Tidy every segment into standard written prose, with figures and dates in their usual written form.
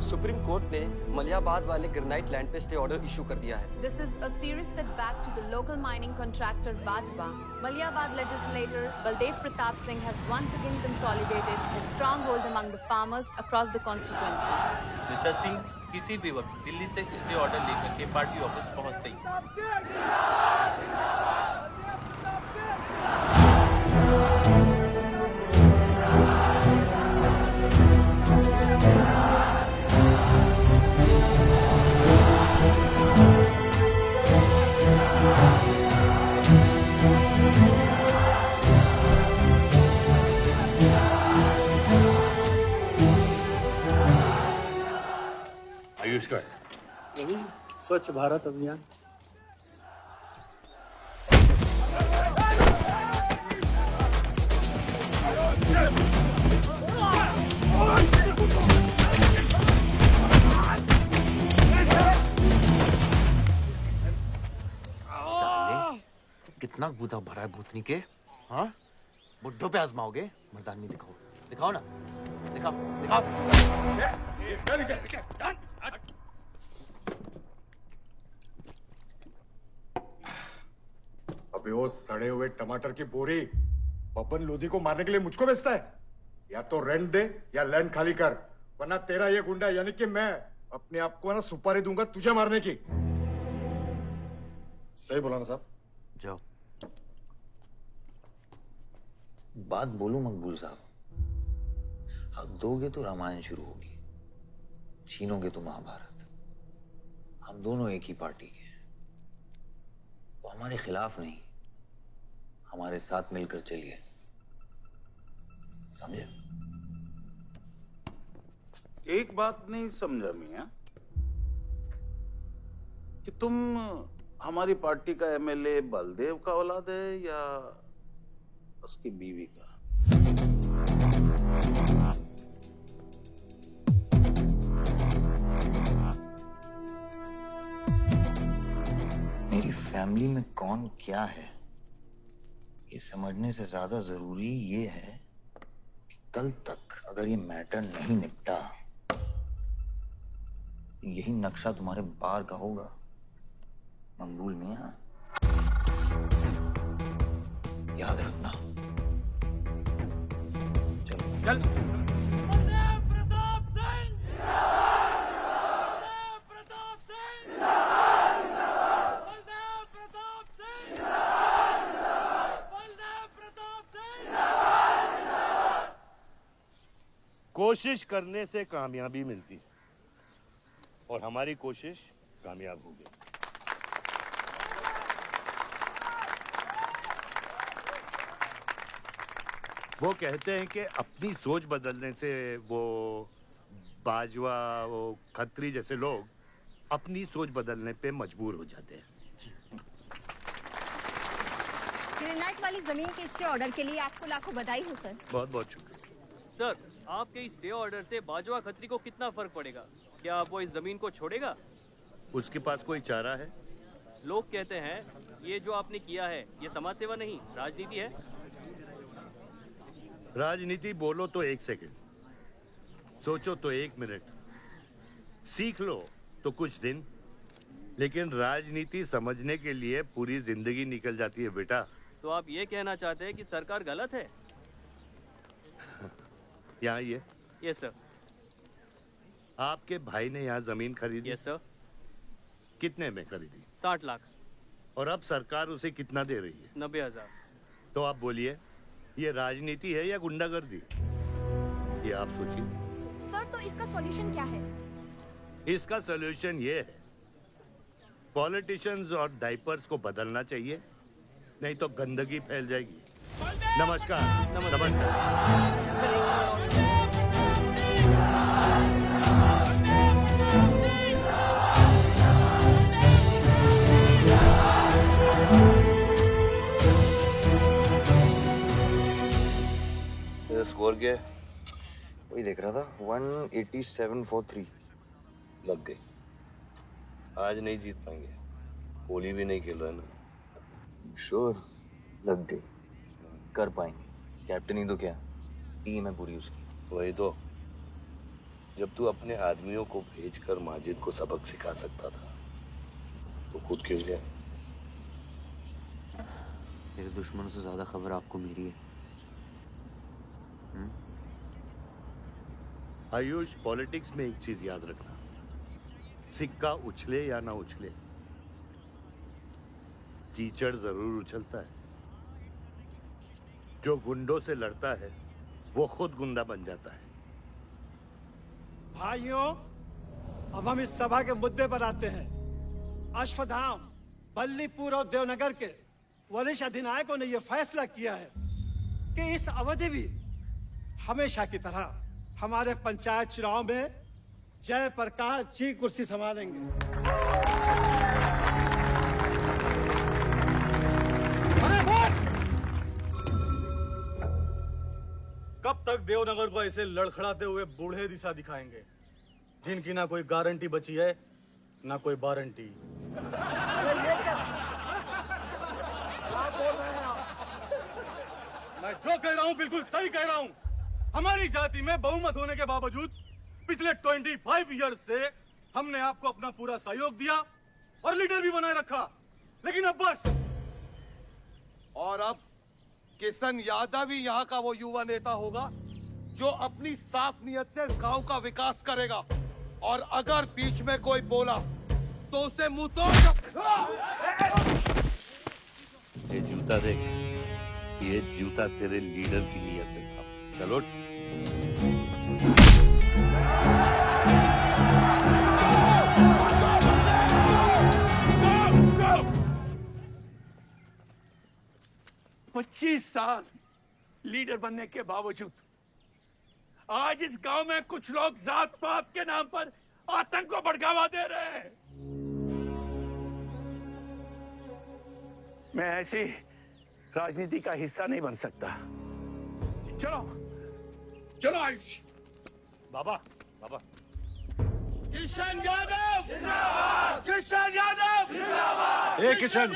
Supreme court ने मलियाबाद वाले granite land पे स्टे ऑर्डर इशू कर दिया है। This is a serious setback to the local mining contractor Bajwa. Maliabad legislator Baldev Pratap Singh has once again consolidated his stronghold among the farmers across the constituency. Mister Singh किसी भी वक्त दिल्ली से stay order लेकर के party office पहुंचते ही आयुष का यही स्वच्छ भारत अभियान। कितना गुदा भरा है भूतनी के। हाँ, बुड्ढों पे आजमाओगे? मर्दानगी दिखाओ, दिखाओ ना, दिखाओ, दिखाओ। अबे वो सड़े हुए टमाटर की बोरी बब्बन लोधी को मारने के लिए मुझको बेचता है। या तो रेंट दे या लैंड खाली कर, वरना तेरा ये गुंडा यानी कि मैं अपने आप को ना सुपारी दूंगा तुझे मारने की। सही बोला ना साहब? जाओ। बात बोलूं मकबूल साहब, हक दोगे तो रामायण शुरू होगी, छीनोगे तो महाभारत। हम दोनों एक ही पार्टी के हैं, तो हमारे खिलाफ नहीं, हमारे साथ मिलकर चलिए, समझे? एक बात नहीं समझा मियां कि तुम हमारी पार्टी का एमएलए बलदेव का औलाद है या उसकी बीवी का? मेरी फैमिली में कौन क्या है ये समझने से ज्यादा जरूरी ये है कि कल तक अगर ये मैटर नहीं निपटा, यही नक्शा तुम्हारे बार का होगा मंगूल मियां, याद रखना। चल कोशिश करने से कामयाबी मिलती है और हमारी कोशिश कामयाब हो गई। वो कहते हैं कि अपनी सोच बदलने से वो बाजवा, वो खत्री जैसे लोग अपनी सोच बदलने पे मजबूर हो जाते हैं। ग्रेनाइट वाली जमीन के स्टे ऑर्डर के लिए आपको लाखों बधाई हो सर। बहुत बहुत शुक्रिया सर। आपके स्टे ऑर्डर से बाजवा खत्री को कितना फर्क पड़ेगा? क्या वो इस जमीन को छोड़ेगा? उसके पास कोई चारा है? लोग कहते हैं ये जो आपने किया है ये समाज सेवा नहीं राजनीति है। राजनीति बोलो तो 1 सेकंड, सोचो तो 1 मिनट, सीख लो तो कुछ दिन, लेकिन राजनीति समझने के लिए पूरी जिंदगी निकल जाती है बेटा। तो आप ये कहना चाहते हैं कि सरकार गलत है? यहाँ ये यस सर। आपके भाई ने यहाँ जमीन खरीदी? Yes sir. कितने में खरीदी? 60 लाख। और अब सरकार उसे कितना दे रही है? 90,000। तो आप बोलिए, ये राजनीति है या गुंडागर्दी? ये आप सोचिए। सर तो इसका सॉल्यूशन क्या है? इसका सॉल्यूशन ये है, पॉलिटिशियंस और डायपर्स को बदलना चाहिए, नहीं तो गंदगी फैल जाएगी। नमस्कार। नमस्कार। तेरा स्कोर क्या है? वही देख रहा था 187 for 3। लग गई। आज नहीं जीत पाएंगे। होली भी नहीं खेल रहा है ना। श्योर लग गई, कर पाएंगे। कैप्टन ही तो क्या, टीम है पूरी उसकी। वही तो, जब तू अपने आदमियों को भेजकर माजिद को सबक सिखा सकता था तो खुद क्यों गया? मेरे दुश्मनों से ज्यादा खबर आपको मेरी है। आयुष, पॉलिटिक्स में एक चीज याद रखना, सिक्का उछले या ना उछले, कीचड़ जरूर उछलता है। जो गुंडों से लड़ता है वो खुद गुंडा बन जाता है। भाइयों, अब हम इस सभा के मुद्दे पर आते हैं। अश्वत्थाम, बल्लीपुर और देवनगर के वरिष्ठ अधिनायकों ने यह फैसला किया है कि इस अवधि भी हमेशा की तरह हमारे पंचायत चुनाव में जयप्रकाश जी कुर्सी संभालेंगे। कब तक देवनगर को ऐसे लड़खड़ाते हुए बूढ़े दिशा दिखाएंगे, जिनकी ना कोई गारंटी बची है ना कोई वारंटी? मैं जो कह रहा हूँ बिल्कुल सही कह रहा हूँ। हमारी जाति में बहुमत होने के बावजूद पिछले 25 ईयर्स से हमने आपको अपना पूरा सहयोग दिया और लीडर भी बनाए रखा, लेकिन अब बस। और अब किशन यादव ही यहाँ का वो युवा नेता होगा जो अपनी साफ नियत से इस गांव का विकास करेगा, और अगर बीच में कोई बोला तो उसे मुंह तोड़। ये जूता देख, ये जूता तेरे लीडर की नियत से साफ। चलो उठ। साल लीडर बनने के बावजूद आज इस गांव में कुछ लोग जात पात के नाम पर आतंक को बढ़ावा दे रहे हैं। मैं ऐसी राजनीति का हिस्सा नहीं बन सकता। चलो चलो आयुष। बाबा, बाबा। किशन यादव जिंदाबाद! किशन यादव जिंदाबाद! ए किशन,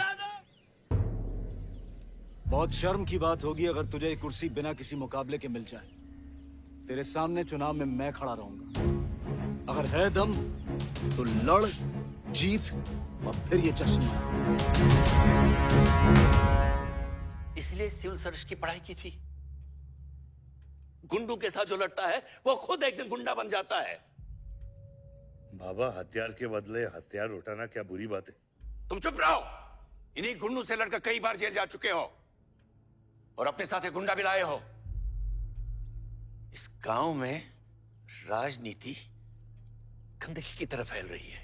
बहुत शर्म की बात होगी अगर तुझे ये कुर्सी बिना किसी मुकाबले के मिल जाए। तेरे सामने चुनाव में मैं खड़ा रहूंगा। अगर है दम तो लड़, जीत और फिर ये जश्न। इसलिए सिविल सर्विस की पढ़ाई की थी। गुंडों के साथ जो लड़ता है वो खुद एक दिन गुंडा बन जाता है। बाबा, हथियार के बदले हथियार उठाना क्या बुरी बात है? तुम चुप रहो। इन्हीं गुंडों से लड़कर कई बार जेल जा चुके हो और अपने साथ एक गुंडा भी लाए हो। इस गांव में राजनीति गंदगी की तरफ फैल रही है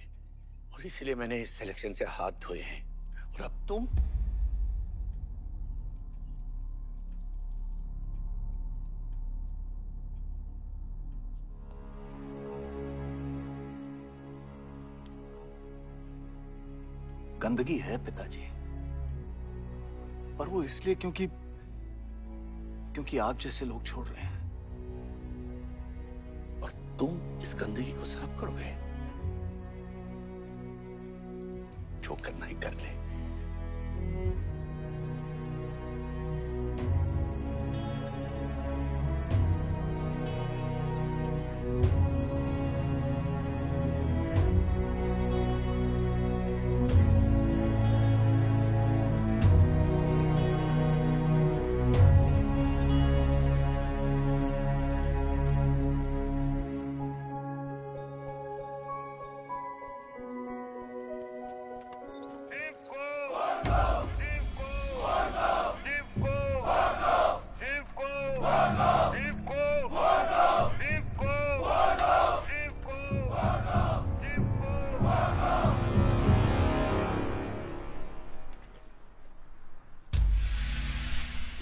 और इसलिए मैंने इस सिलेक्शन से हाथ धोए हैं। और अब तुम गंदगी है पिताजी, पर वो इसलिए क्योंकि आप जैसे लोग छोड़ रहे हैं। और तुम इस गंदगी को साफ करोगे। जो करना ही कर ले।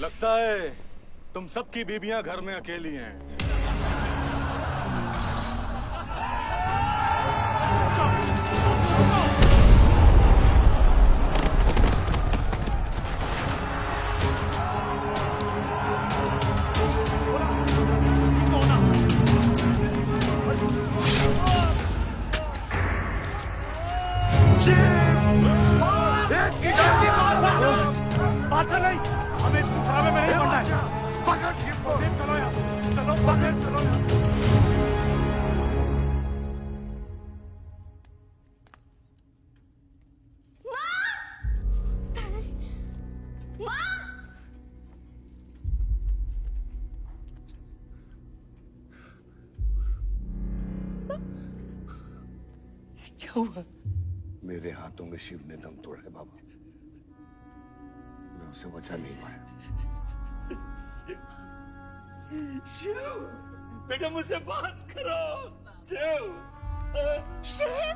लगता है तुम सबकी बीबियां घर में अकेली हैं। बगैर सुनो ना। क्या हुआ? मेरे हाथों में शिव ने दम तोड़ा है बाबा, मैं उसे बचा नहीं पाया। शिव, बेटा मुझसे बात करो। शिव, शिव,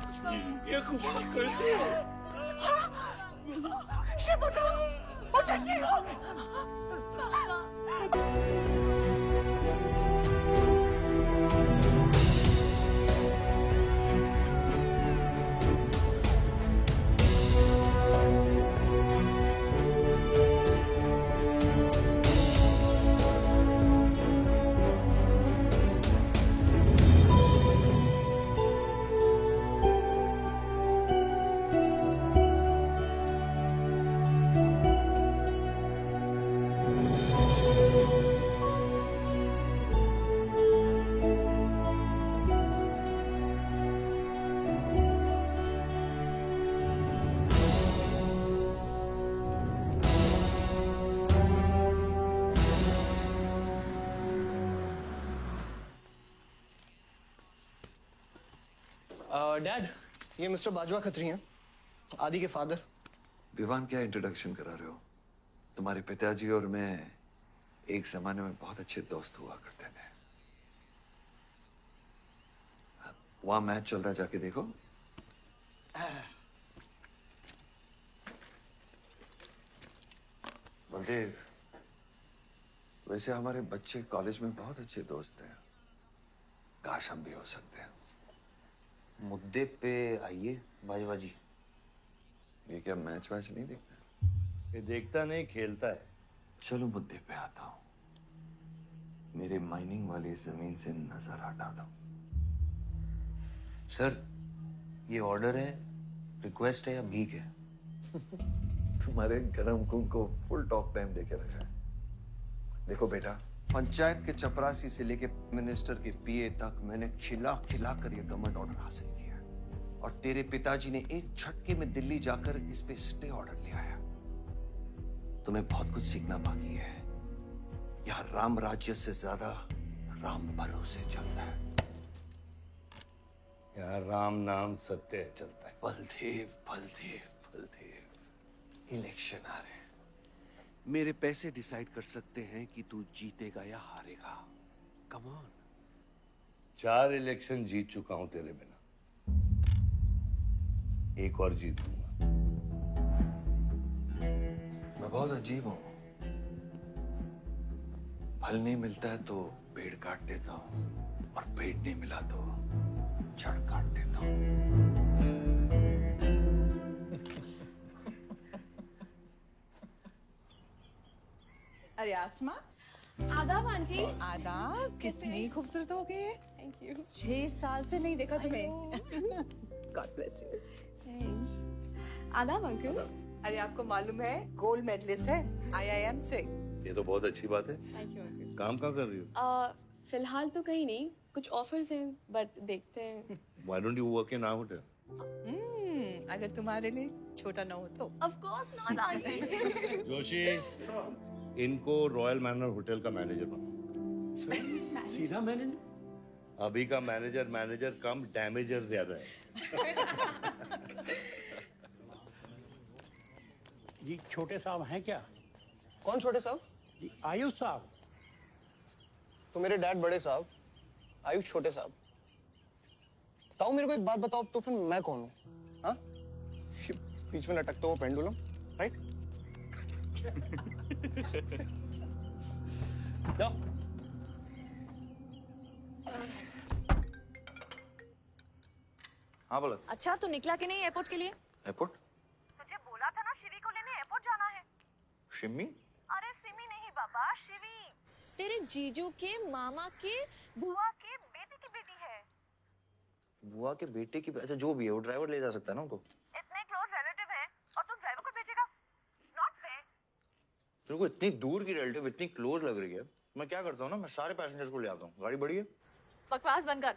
ये खुदा कैसे हो? शिव उठो, उठो शिव। डैड, ये मिस्टर बाजवा खत्री हैं, आदि के फादर। विवान, क्या इंट्रोडक्शन करा रहे हो? तुम्हारे पिताजी और मैं एक जमाने में बहुत अच्छे दोस्त हुआ करते थे। वहां मैच चल रहा है, जाके देखो। बलदेव, वैसे हमारे बच्चे कॉलेज में बहुत अच्छे दोस्त हैं। काश हम भी हो सकते हैं। मुद्दे पे आइए बाजवा जी। ये क्या मैच वैच नहीं देखता? ये देखता नहीं, खेलता है। चलो मुद्दे पे आता हूं। मेरे माइनिंग वाली जमीन से नजर हटा दो। सर, ये ऑर्डर है, रिक्वेस्ट है या भीख है? तुम्हारे गरम खून को फुल टॉक टाइम देके रखा है। देखो बेटा, पंचायत के चपरासी से लेके मिनिस्टर के पीए तक मैंने खिला खिला कर ये गवर्नमेंट ऑर्डर हासिल किया है। और तेरे पिताजी ने एक झटके में दिल्ली जाकर इस पे स्टे ऑर्डर ले आया। तुम्हें बहुत कुछ सीखना बाकी है। यहां राम राज्य से ज्यादा राम भरोसे चलता है। यहाँ राम नाम सत्य चलता है। बलदेव, बलदेव, बलदेव, इलेक्शन आ रहे हैं। मेरे पैसे डिसाइड कर सकते हैं कि तू जीतेगा या हारेगा। Come on. 4 इलेक्शन जीत चुका हूं तेरे बिना, एक और जीतूंगा। मैं बहुत अजीब हूं। फल नहीं मिलता है तो पेड़ काट देता हूं, और पेड़ नहीं मिला तो जड़ काट देता हूं। अरे आसमा, आदाब आंटी। आदाब, कितनी खूबसूरत हो गई है। Thank you. 6 साल से नहीं देखा तुम्हें। God bless you. थैंक्स। आदाब अंकल। अरे आपको मालूम है गोल्ड मेडलिस्ट है IIM से। ये तो बहुत अच्छी बात है। Thank you uncle. काम कहाँ कर रही हो? फिलहाल तो कहीं नहीं, कुछ ऑफर्स हैं, बट देखते हैं। Why don't you work in our hotel? अगर तुम्हारे लिए छोटा ना हो तो। Of course not aunty. Joshi, इनको रॉयल मैनर होटल का मैनेजर बनाओ। सीधा मैनेजर? अभी का मैनेजर कम, डैमेजर ज्यादा है। जी छोटे साहब हैं क्या? कौन छोटे साहब? जी आयुष साहब। तो मेरे डैड बड़े साहब, आयुष छोटे साहब। ताऊ मेरे को एक बात बताओ, तो फिर मैं कौन हूँ? हाँ? बीच में लटकता हुआ पेंडुलम, राइट? जाओ। हाँ बोलो। अच्छा, तो निकला कि नहीं एयरपोर्ट के लिए? एयरपोर्ट? तुझे बोला था ना शिवी को लेने एयरपोर्ट जाना है। शिमी? अरे सिमी नहीं बाबा, शिवी। तेरे जीजू के मामा के बुआ के बेटे की बेटी है। बुआ के बेटे की? अच्छा जो भी है, वो ड्राइवर ले जा सकता है ना उनको? इतने क्लोज रिलेटिव हैं और तुम ड्राइवर को भेजेगा? Not fair. तेरे को इतनी दूर की रिलेटिव इतनी क्लोज लग रही है, मैं क्या करता हूँ ना, मैं सारे पैसेंजर्स को ले आता हूँ। गाड़ी बड़ी है। बकवास बंद कर।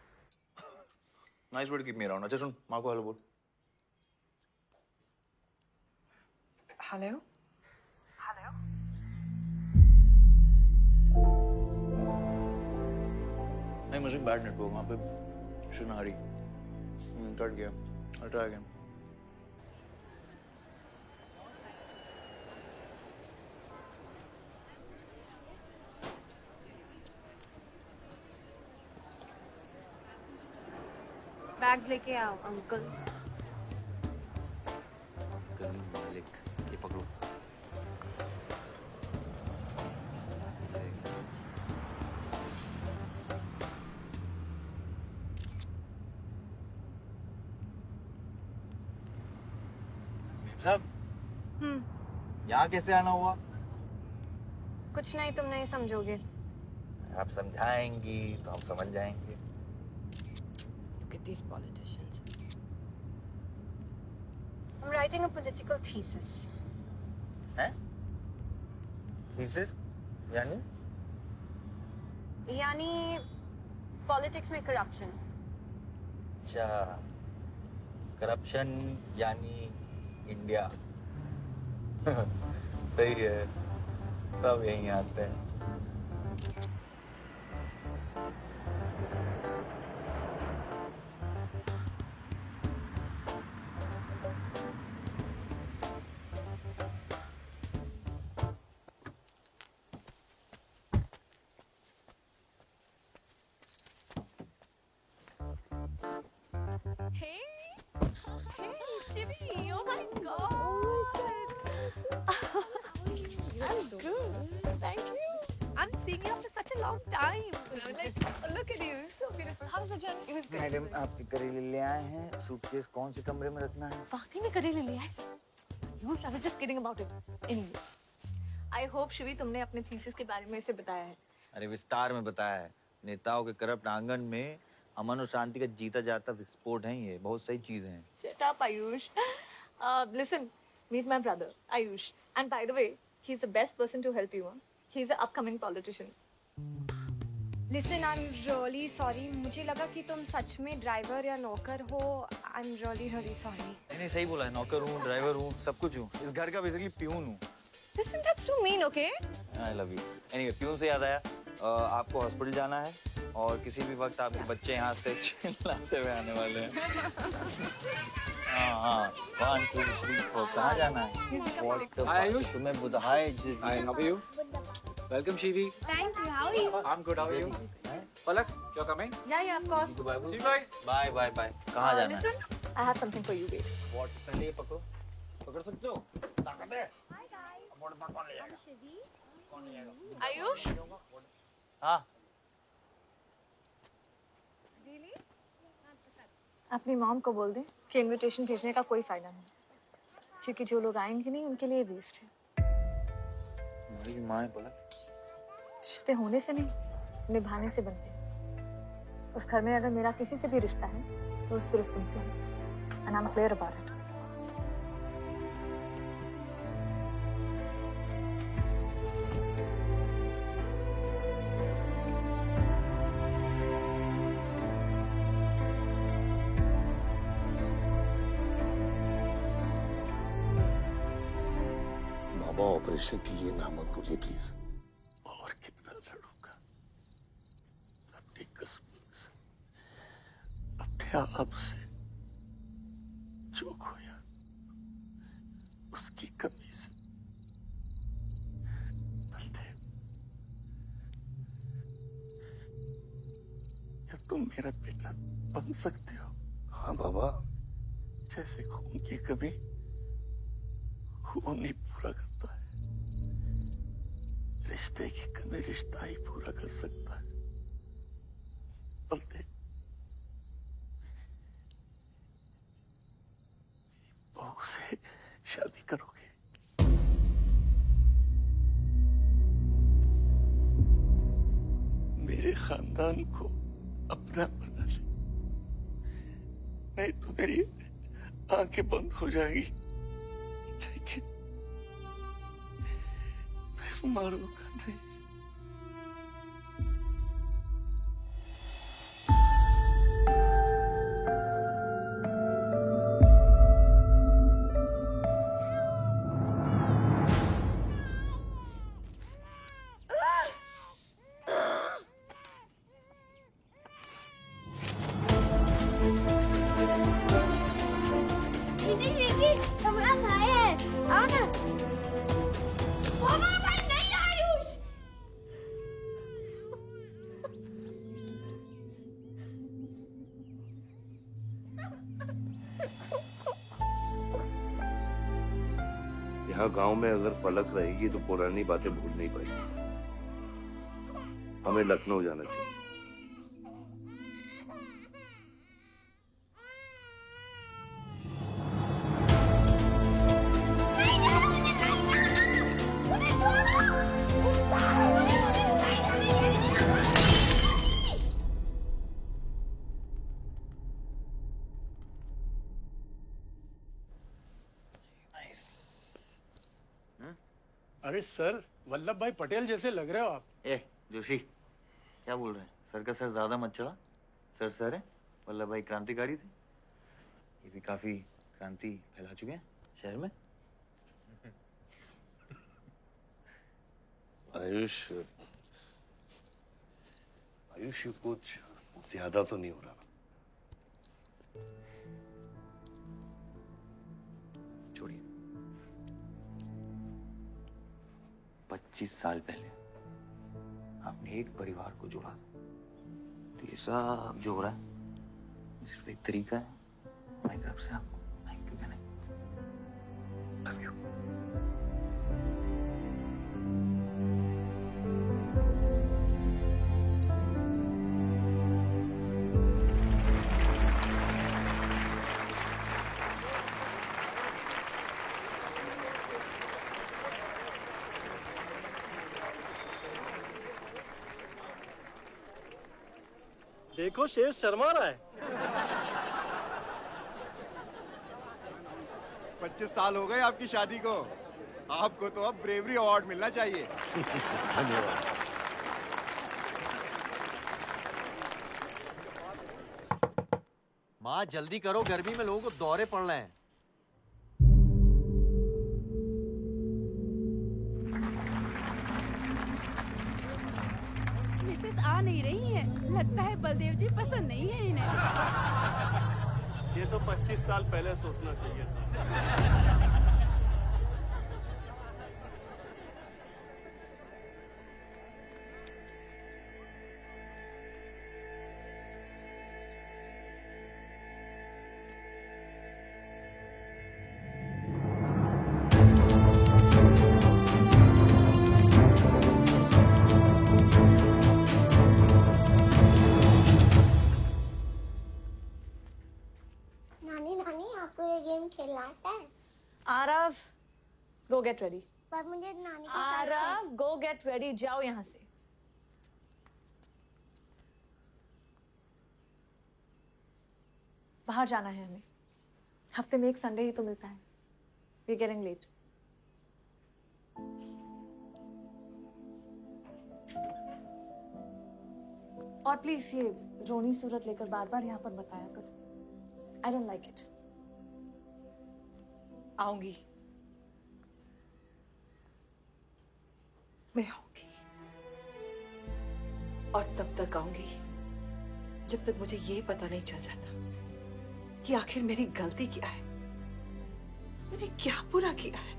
Nice word, keep me around. अच्छा सुन, माँ को हेलो बोल। हेलो। नहीं, मुझे बैड नेटवर्क वहाँ पे। Should Hari. कट गया। I'll try again. बैग्स लेके आओ अंकल। गली मालिक, ये पकड़ो। साहब, यहाँ कैसे आना हुआ? कुछ नहीं, तुम नहीं समझोगे। आप समझाएंगी तो हम समझ जाएंगे। Look at these politicians. I'm writing a political thesis. हैं? Thesis? यानी? यानी पॉलिटिक्स में करप्शन। अच्छा, करप्शन यानी इंडिया। सही है, सब यहीं आते हैं। Hey, Shivi, oh my God. I'm good. Thank you. I'm seeing you after such a long time. Like, look at you, so beautiful. How was the journey? It was good. Madam, आप करेले ले आए हैं। Suitcase कौन से कमरे में रखना है? वाकई में करेले लिया है? You I was just kidding about it. Anyways, I hope Shivi तुमने अपने थीसिस के बारे में इसे बताया है। अरे विस्तार में बताया है। नेताओं के करप्ट आंगन में अमन और शांति का जीता जाता विस्फोट है ये। बहुत सही चीजें हैं। Shut up, Ayush. Listen, meet my brother, Ayush. And by the way, he's the best person to help you. Huh? He's an upcoming politician. Listen, I'm really sorry. मुझे लगा कि तुम सच में ड्राइवर या नौकर हो। I'm really sorry. नहीं, सही बोला है। नौकर हूँ, ड्राइवर हूँ, सब कुछ हूँ। इस घर का बेसिकली प्यून हूँ। Listen, that's too mean, okay? I love you. Anyway, peon से याद आया, आपको हॉस्पिटल जाना है और किसी भी वक्त आपके बच्चे यहाँ से चिल्लाते हुए आने वाले हैं। हाँ, 1, 2, 3, 4, कहाँ जाना है? तुम्हें बुधाए जी। Hi, how are you? Welcome, Shivi. Thank you. How are you? I'm good. How are you? Palak, you're coming? Yeah, of course. See you guys. Bye. कहाँ जाना है? Listen, I have something for you, wait. What? पहले ये पकड़ो। पकड़ सकते हो? ताकत है? Hi guys. कौन ले जाएगा? कौन ले जाएगा? Ayush? हाँ। अपनी मॉम को बोल दे कि इनविटेशन भेजने का कोई फायदा नहीं, क्योंकि जो लोग आएंगे नहीं उनके लिए वेस्ट है। हमारी माँ है पलक। रिश्ते होने से नहीं, निभाने से बनते हैं। उस घर में अगर मेरा किसी से भी रिश्ता है तो सिर्फ तुमसे है। And I'm clear about it. Operation के लिए ना मत बोलिए प्लीज। और कितना लड़ूंगा अपनी किस्मत से, अपने आप से। जो खोया उसकी कमी से। बलदेव, क्या तुम मेरा बेटा बन सकते हो? हाँ बाबा, जैसे खून की कमी खून नहीं पूरा करता है, रिश्ते की कमी रिश्ता ही पूरा कर सकता है। बलदेव, बहू से शादी करोगे? मेरे खानदान को अपना बना ले, नहीं तो मेरी आंखें बंद हो जाएगी। लेकिन मैं मारूंगा नहीं। यहाँ गांव में अगर पलक रहेगी तो पुरानी बातें भूल नहीं पाएगी। हमें लखनऊ जाना चाहिए। अरे सर, वल्लभ भाई पटेल जैसे लग रहे हो आप। ए जोशी, क्या बोल रहे हैं? सर का सर ज्यादा मत चढ़ा। सर सर है, वल्लभ भाई क्रांतिकारी थे। ये भी काफी क्रांति फैला चुके हैं शहर में। आयुष कुछ ज्यादा तो नहीं हो रहा? छोड़िए। 25 साल पहले आपने एक परिवार को जोड़ा था, तो ये सब जो हो रहा है सिर्फ एक तरीका है हमारी तरफ से आपको थैंक यू कहने। Love you. देखो शेर शर्मा रहा है। 25 साल हो गए आपकी शादी को। आपको तो अब ब्रेवरी अवार्ड मिलना चाहिए। धन्यवाद। माँ जल्दी करो, गर्मी में लोगों को दौरे पड़ रहे हैं। मिसेस आ नहीं रही है, लगता है बलदेव जी पसंद नहीं है इन्हें। ये तो 25 साल पहले सोचना चाहिए था। खेलना आता है? Aarav, go get ready. पर मुझे नानी के साथ आरव, go get ready. जाओ यहाँ से। बाहर जाना है हमें। हफ्ते में एक संडे ही तो मिलता है। We're getting late. और प्लीज ये रोनी सूरत लेकर बार-बार यहाँ पर बताया करो। I don't like it. आऊंगी, मैं आऊंगी, और तब तक आऊंगी जब तक मुझे ये पता नहीं चल जाता कि आखिर मेरी गलती क्या है। मैंने क्या बुरा किया है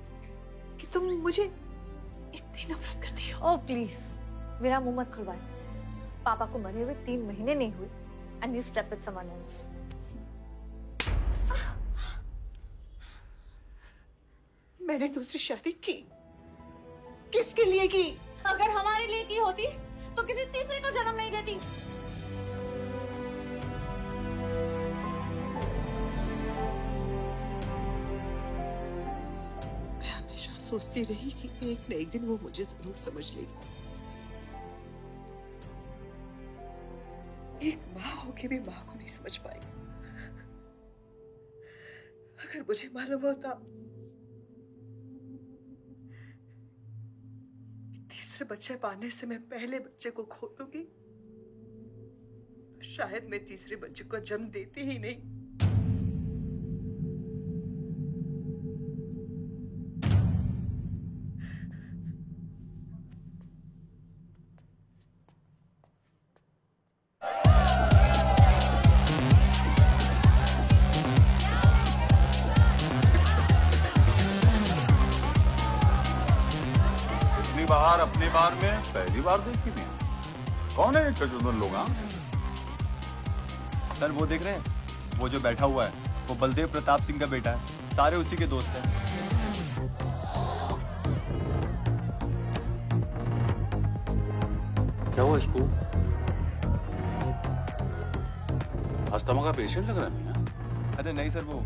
कि तुम मुझे इतनी नफरत करती हो? ओह प्लीज, मेरा मुंह मत खुलवाए। पापा को मरे हुए 3 महीने नहीं हुए and you slept with someone else. मैंने दूसरी शादी की, किसके लिए की? अगर हमारे लिए की होती तो किसी तीसरे को जन्म नहीं देती। मैं हमेशा सोचती रही कि एक न एक दिन वो मुझे जरूर समझ लेगी। एक माँ होके भी माँ को नहीं समझ पाई। अगर मुझे मालूम होता तीसरे बच्चे पाने से मैं पहले बच्चे को खो दूंगी, तो शायद मैं तीसरे बच्चे को जन्म देती ही नहीं। बाहर अपने बार में पहली बार देखी थी। कौन है चचुंदन लोग? सर वो देख रहे हैं, वो जो बैठा हुआ है वो बलदेव प्रताप सिंह का बेटा है। सारे उसी के दोस्त हैं। क्या हुआ इसको? अस्थमा का पेशेंट लग रहा है मियां। अरे नहीं सर, वो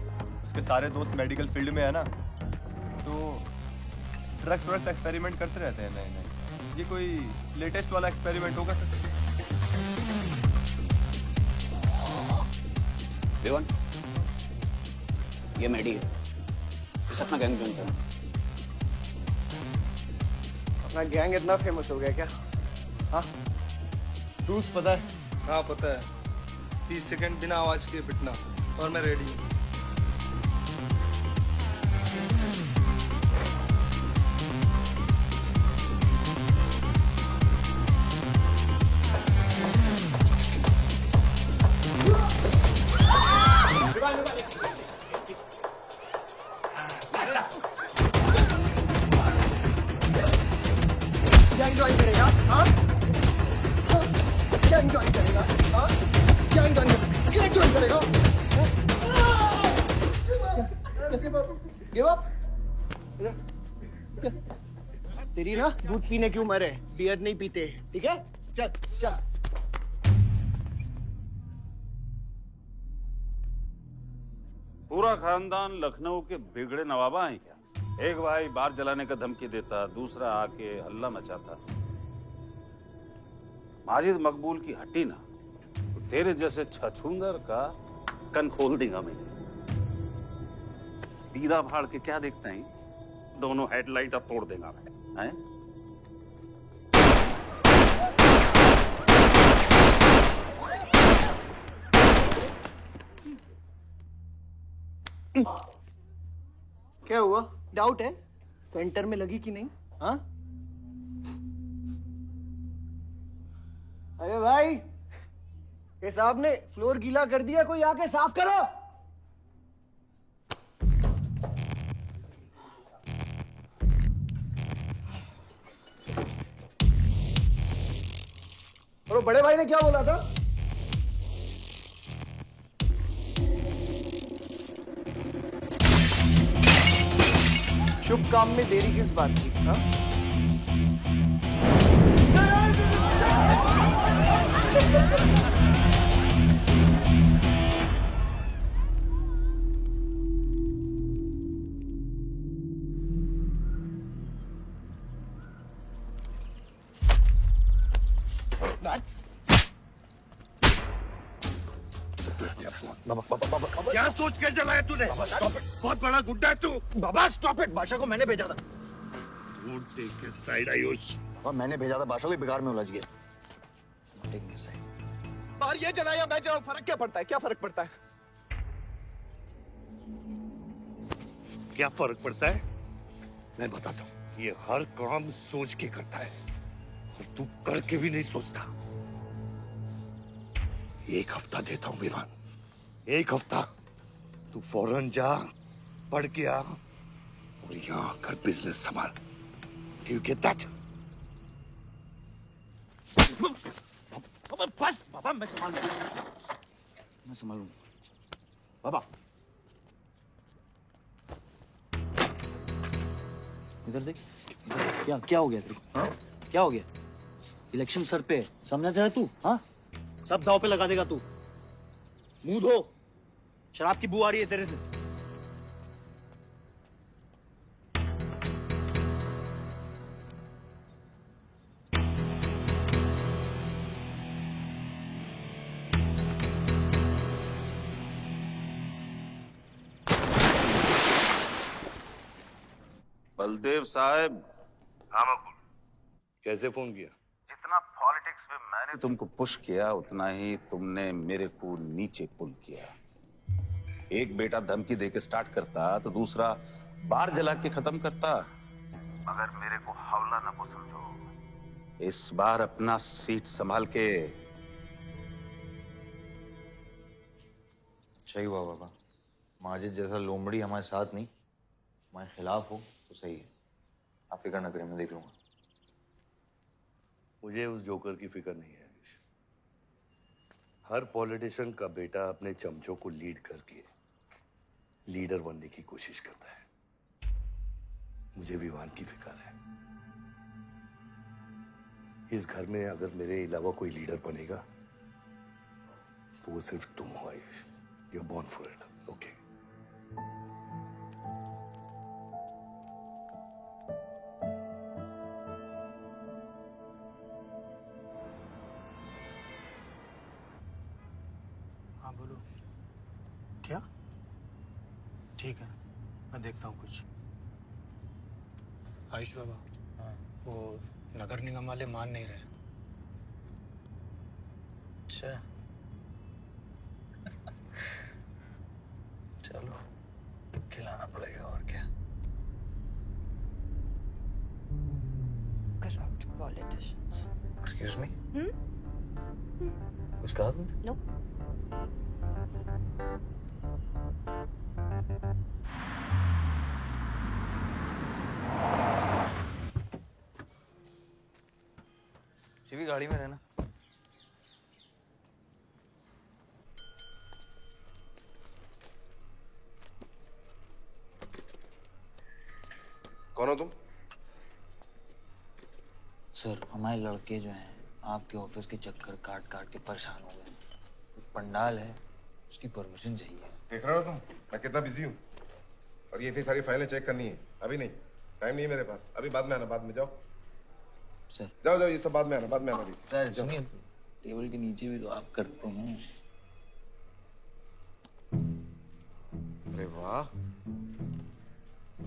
उसके सारे दोस्त मेडिकल फील्ड में है ना, तो ड्रग्स व्रग्स एक्सपेरिमेंट करते रहते हैं। नहीं नहीं, ये कोई लेटेस्ट वाला एक्सपेरिमेंट होगा सर। देवन, ये मेडी है, इस अपना गैंग ज्वाइन करना। अपना गैंग इतना फेमस हो गया क्या? हाँ, रूल्स पता है? हाँ पता है। 30 सेकंड बिना आवाज के पिटना, और मैं रेडी हूँ। गैंग ज्वाइन करेगा? हाँ? गैंग ज्वाइन करेगा? हाँ? गैंग ज्वाइन करेगा? Give up? तेरी ना दूध पीने की उम्र है, बियर नहीं पीते, ठीक है? चल चल। पूरा खानदान लखनऊ के बिगड़े नवाबा हैं क्या? एक भाई बार जलाने का धमकी देता, दूसरा आके हल्ला मचाता। माजिद मकबूल की हट्टी ना तो तेरे जैसे छछूंदर का कन खोल देगा मैं। दीदा फाड़ के क्या देखते हैं? दोनों हेडलाइट अब तोड़ देगा मैं, हैं? क्या हुआ? डाउट है सेंटर में लगी कि नहीं? हाँ? अरे भाई, ये साहब ने फ्लोर गीला कर दिया, कोई आके साफ करो। और बड़े भाई ने क्या बोला था? शुभ काम में देरी किस बात की? हाँ? क्या सोच के जलाया तूने? बहुत बड़ा गुड्डा है तू। बाबा स्टॉप इट, बादशाह को मैंने भेजा था। टेक के साइड आयुष। और मैंने भेजा था, बादशाह को बिगाड़ में उलझ गया। टेक के साइड। बाहर ये जलाया मैं जलाऊं, फर्क क्या पड़ता है? क्या फर्क पड़ता है? क्या फर्क पड़ता है? मैं बताता हूँ। ये हर काम सोच के करता है और तू करके भी नहीं सोचता। एक हफ्ता देता हूँ विवान, एक हफ्ता। तू फौरन जा, पढ़ के आ और यहाँ आकर बिजनेस संभाल। Do you get that? बस बाबा, मैं संभालूंगा। बाबा इधर देख, क्या क्या हो गया तेरे को? हाँ? क्या हो गया? इलेक्शन सर पे, समझा जा तू? हाँ, सब दाव पे लगा देगा तू। मुंह धो, शराब की बू आ रही है तेरे से। बलदेव साहब। हाँ मकबूल। कैसे फोन किया? जितना पॉलिटिक्स में मैंने तुमको पुश किया, उतना ही तुमने मेरे को नीचे पुल किया। एक बेटा धमकी देके स्टार्ट करता तो दूसरा बार जला के खत्म करता। मगर मेरे को हौला ना को समझो। इस बार अपना सीट संभाल के। सही हुआ बाबा, माजिद जैसा लोमड़ी हमारे साथ नहीं, हमारे खिलाफ हो तो सही है। आप फिक्र न करें, मैं देख लूंगा। मुझे उस जोकर की फिक्र नहीं है। हर पॉलिटिशियन का बेटा अपने चमचों को लीड करके लीडर बनने की कोशिश करता है। मुझे विवान की फिक्र है। इस घर में अगर मेरे अलावा कोई लीडर बनेगा तो वो सिर्फ तुम हो Ayush. You are born for it, okay? हाँ बोलो। क्या? ठीक है, मैं देखता हूँ कुछ। आयुष बाबा, वो नगर निगम वाले मान नहीं रहे। अच्छा, चलो खिलाना पड़ेगा और क्या। Corrupt politicians. Excuse me, Hmm? कुछ कहा तुमने? No. शिवी गाड़ी में रहना। कौन हो तुम? सर, हमारे लड़के जो हैं आपके ऑफिस के चक्कर काट काट के परेशान हो गए। एक पंडाल है, उसकी परमिशन चाहिए। देख रहे हो तुम मैं कितना बिजी हूँ, और ये इतनी सारी फाइलें चेक करनी है। अभी नहीं, टाइम नहीं है मेरे पास। अभी बाद में आना, बाद में जाओ। सर जाओ जाओ, ये सब बाद में आना, बाद में आना। अभी सर सुनिए, टेबल के नीचे भी तो आप करते हैं। अरे वाह,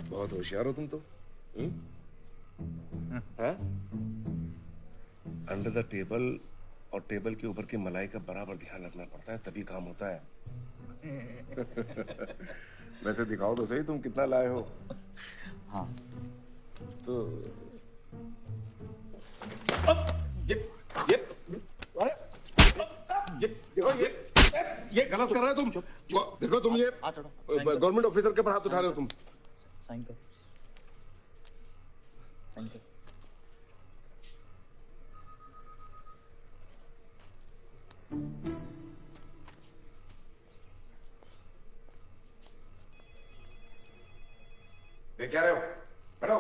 बहुत होशियार हो तुम तो। हैं? अंडर द टेबल और टेबल के ऊपर की मलाई का बराबर ध्यान रखना पड़ता है, तभी काम होता है। वैसे दिखाओ तो सही तुम कितना लाए हो। हाँ तो ये गलत कर रहे हो तुम। देखो तुम ये गवर्नमेंट ऑफिसर के ऊपर हाथ उठा रहे हो तुम। साइन कर, साइन कर। ये क्या रहे हो? बैठो।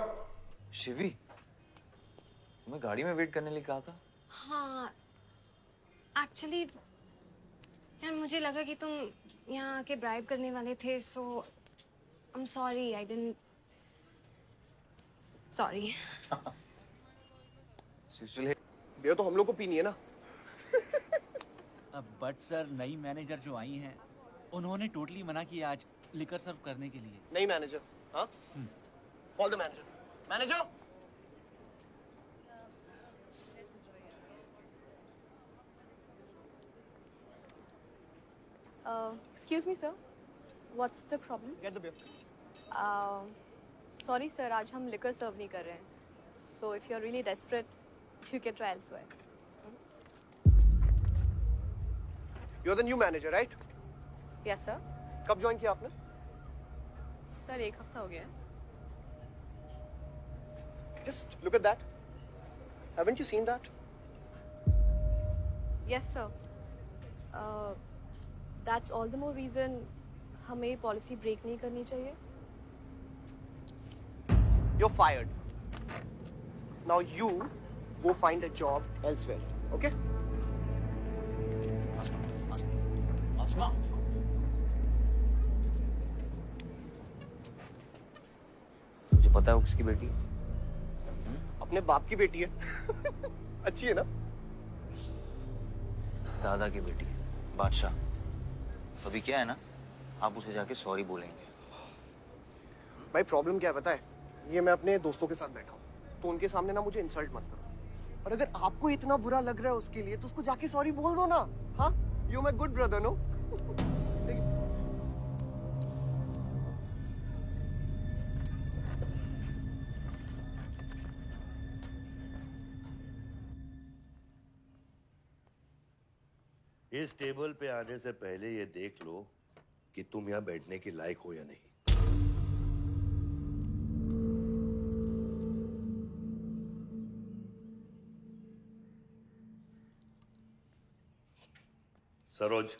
शिवी, तुम्हें गाड़ी में वेट करने लिए कहा था। हाँ, एक्चुअली यार मुझे लगा कि तुम यहाँ आके ब्राइब करने वाले थे, so I am sorry, I didn't, sorry. Beer तो हम लोग को पीनी है ना। बट सर, नई मैनेजर जो आई हैं उन्होंने टोटली मना किया आज लिकर सर्व करने के लिए। नहीं मैनेजर, हाँ? Call the manager. Manager, Excuse me, sir. What's the problem? get the beer. Sorry, sir. आज हम liquor serve नहीं कर रहे हैं. So if you're really desperate, you can try elsewhere. You're the new manager, right? Yes, sir. कब join किया आपने? Sir, एक हफ्ता हो गया है. Just look at that. Haven't you seen that? Yes, sir. That's all the more reason हमें policy break नहीं करनी चाहिए. You're fired. Now you go find a job elsewhere, okay? आसमा, मुझे पता है वो किसकी बेटी है। अपने बाप की बेटी है। अच्छी है ना? दादा की बेटी है, बादशाह। अभी क्या है ना, आप उसे जाके सॉरी बोलेंगे। भाई प्रॉब्लम क्या है पता है? ये मैं अपने दोस्तों के साथ बैठा हूँ, तो उनके सामने ना मुझे इंसल्ट मत करो। और अगर आपको इतना बुरा लग रहा है उसके लिए, तो उसको जाके सॉरी बोल दो ना। हाँ, you my good brother, no? इस टेबल पे आने से पहले ये देख लो कि तुम यहाँ बैठने के लायक हो या नहीं। सरोज,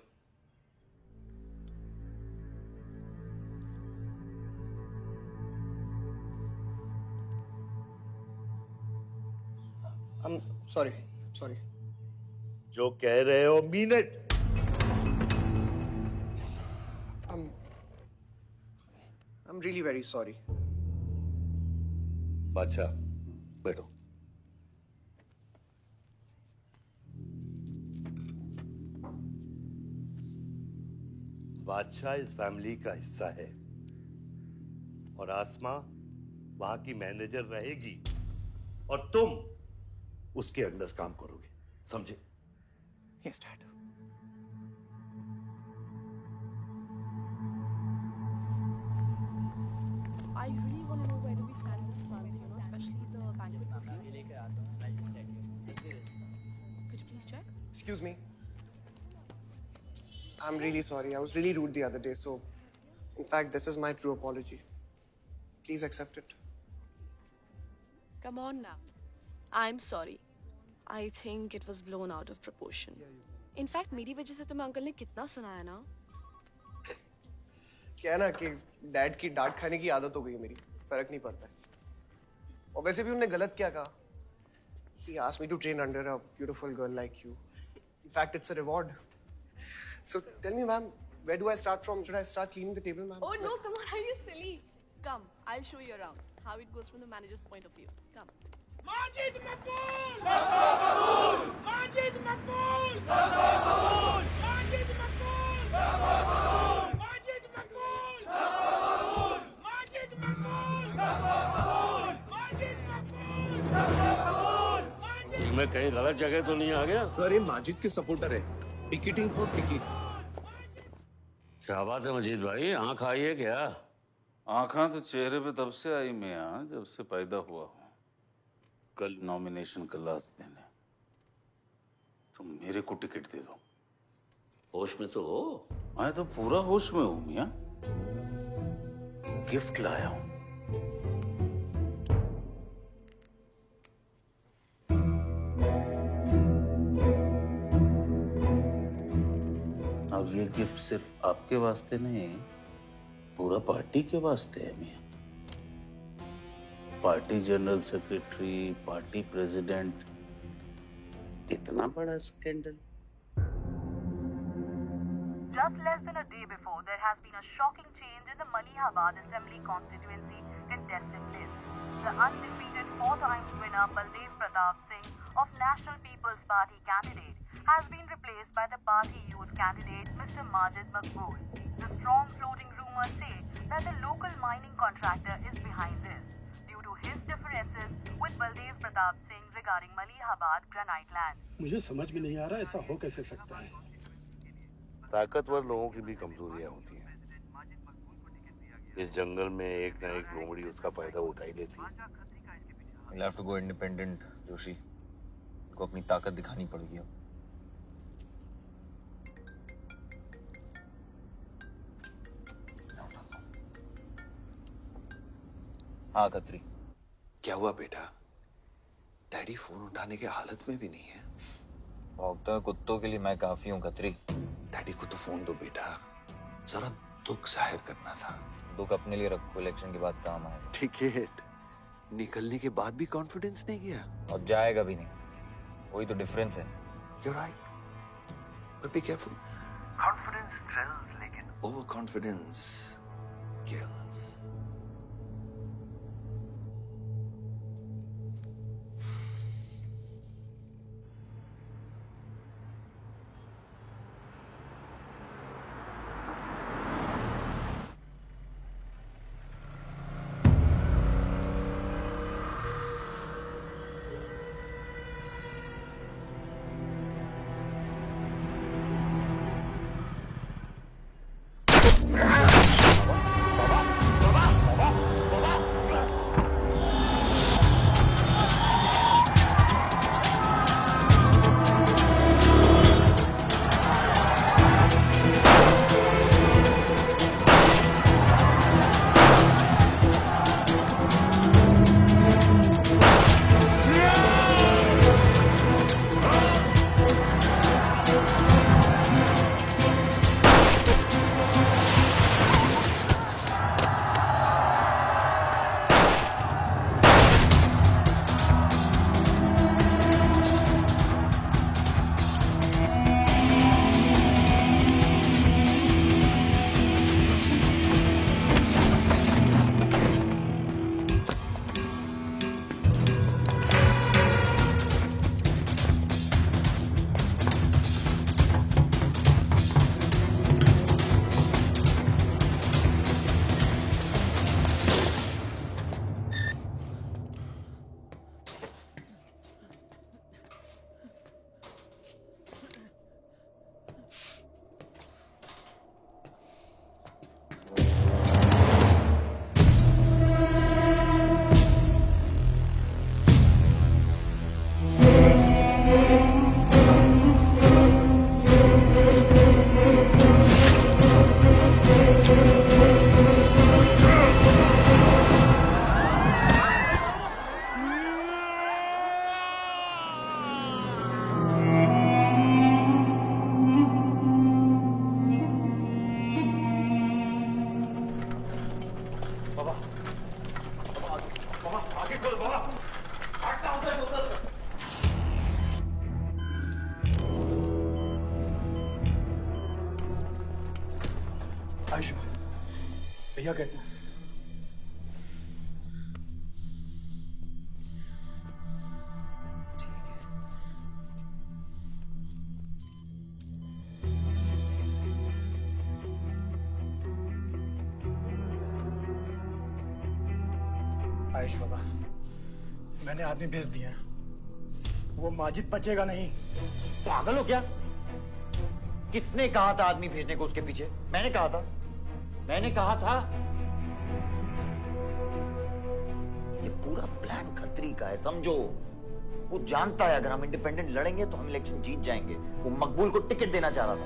सॉरी जो कह रहे हो mean it. I'm really very sorry. बादशाह बैठो। बादशाह इस फैमिली का हिस्सा है और आसमा वहां की मैनेजर रहेगी और तुम उसके अंडर काम करोगे, समझे? Yes, Dad. I really want to know where do we stand this month, you know, especially the Bandits booking. Could you please check? Excuse me. I'm really sorry. I was really rude the other day, so in fact, this is my true apology. Please accept it. Come on now. I'm sorry. I think it was blown out of proportion. In fact, मेरी वजह से तुम्हें uncle ने कितना सुनाया ना? क्या है ना कि डैड की डांट खाने की आदत हो गई है मेरी, फर्क नहीं पड़ता है। और वैसे भी उन्होंने गलत क्या कहा? He asked me to train under a beautiful girl like you. In fact, it's a reward. So tell me, ma'am, where do I start from? Should I start cleaning the table, ma'am? Oh no, come on, are you silly? Come, I'll show you around how it goes from the manager's point of view. Come. Majid Makbul! Makbul! Majid Makbul! Makbul! Majid Makbul! Makbul! Majid Makbul! Makbul! Majid Makbul! Makbul! Majid Makbul! मैं कहीं गलत जगह तो नहीं आ गया? Sir ये माजिद के supporter है, टिकटिंग फॉर टिकट। क्या बात है मजीद भाई, आंख आई है क्या? आंखा तो चेहरे पे तब से आई मियां जब से पैदा हुआ हूं। कल नॉमिनेशन का लास्ट दिन है, तो मेरे को टिकट दे दो। होश में तो हो? मैं तो पूरा होश में हूं मियां। गिफ्ट लाया हूं। अब ये गिफ्ट सिर्फ आपके वास्ते नहीं, पूरा पार्टी के वास्ते है मियां। Party general secretary, party president, इतना बड़ा scandal. Just less than a day before, there has been a shocking change in the Malihabad Assembly constituency contestant list. The undefeated four-time winner Baldev Pratap Singh of National People's Party candidate has been replaced by the party youth candidate Mr. Majid Makbul. The strong floating rumors say that the local mining contractor is behind this due to his differences with Baldev Pratap Singh regarding Malihabad granite land. मुझे समझ में नहीं आ रहा ऐसा हो कैसे सकता है। ताकतवर लोगों की भी कमजोरियां होती हैं। इस जंगल में एक ना एक लोमड़ी उसका फायदा उठा ही लेती है। You'll have to go independent, Joshi. उनको अपनी ताकत दिखानी पड़ेगी अब। हाँ खत्री। क्या हुआ बेटा? डैडी फोन उठाने के हालत में भी नहीं है। भौंकते हुए कुत्तों के लिए मैं काफी हूँ खत्री। डैडी को तो फोन दो बेटा, जरा दुख जाहिर करना था। दुख अपने लिए रखो, इलेक्शन के बाद काम आएगा। टिकट निकलने के बाद भी कॉन्फिडेंस नहीं गया और जाएगा भी नहीं, वही तो डिफरेंस है। You're right, but be careful. Confidence thrills, लेकिन overconfidence kills. Baba! आयुष भैया कैसे? आयुष बाबा, मैंने आदमी भेज दिए हैं। वो माजिद बचेगा नहीं। पागल हो क्या? किसने कहा था आदमी भेजने को उसके पीछे? मैंने कहा था। ये पूरा प्लान खतरी का है, समझो। वो जानता है अगर हम इंडिपेंडेंट लड़ेंगे तो हम इलेक्शन जीत जाएंगे। वो मकबूल को टिकट देना चाह रहा था।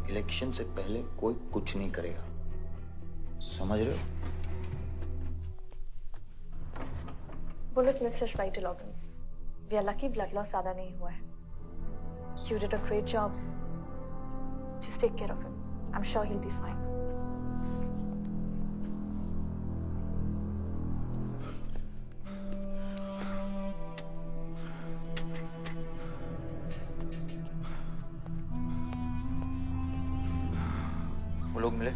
इलेक्शन से पहले कोई कुछ नहीं करेगा, समझ रहे हो? Bullet misses vital organs. We are lucky blood loss ज्यादा नहीं हुआ है। You did a great job. Just take care of him. I'm sure he'll be fine. वो लोग मिले?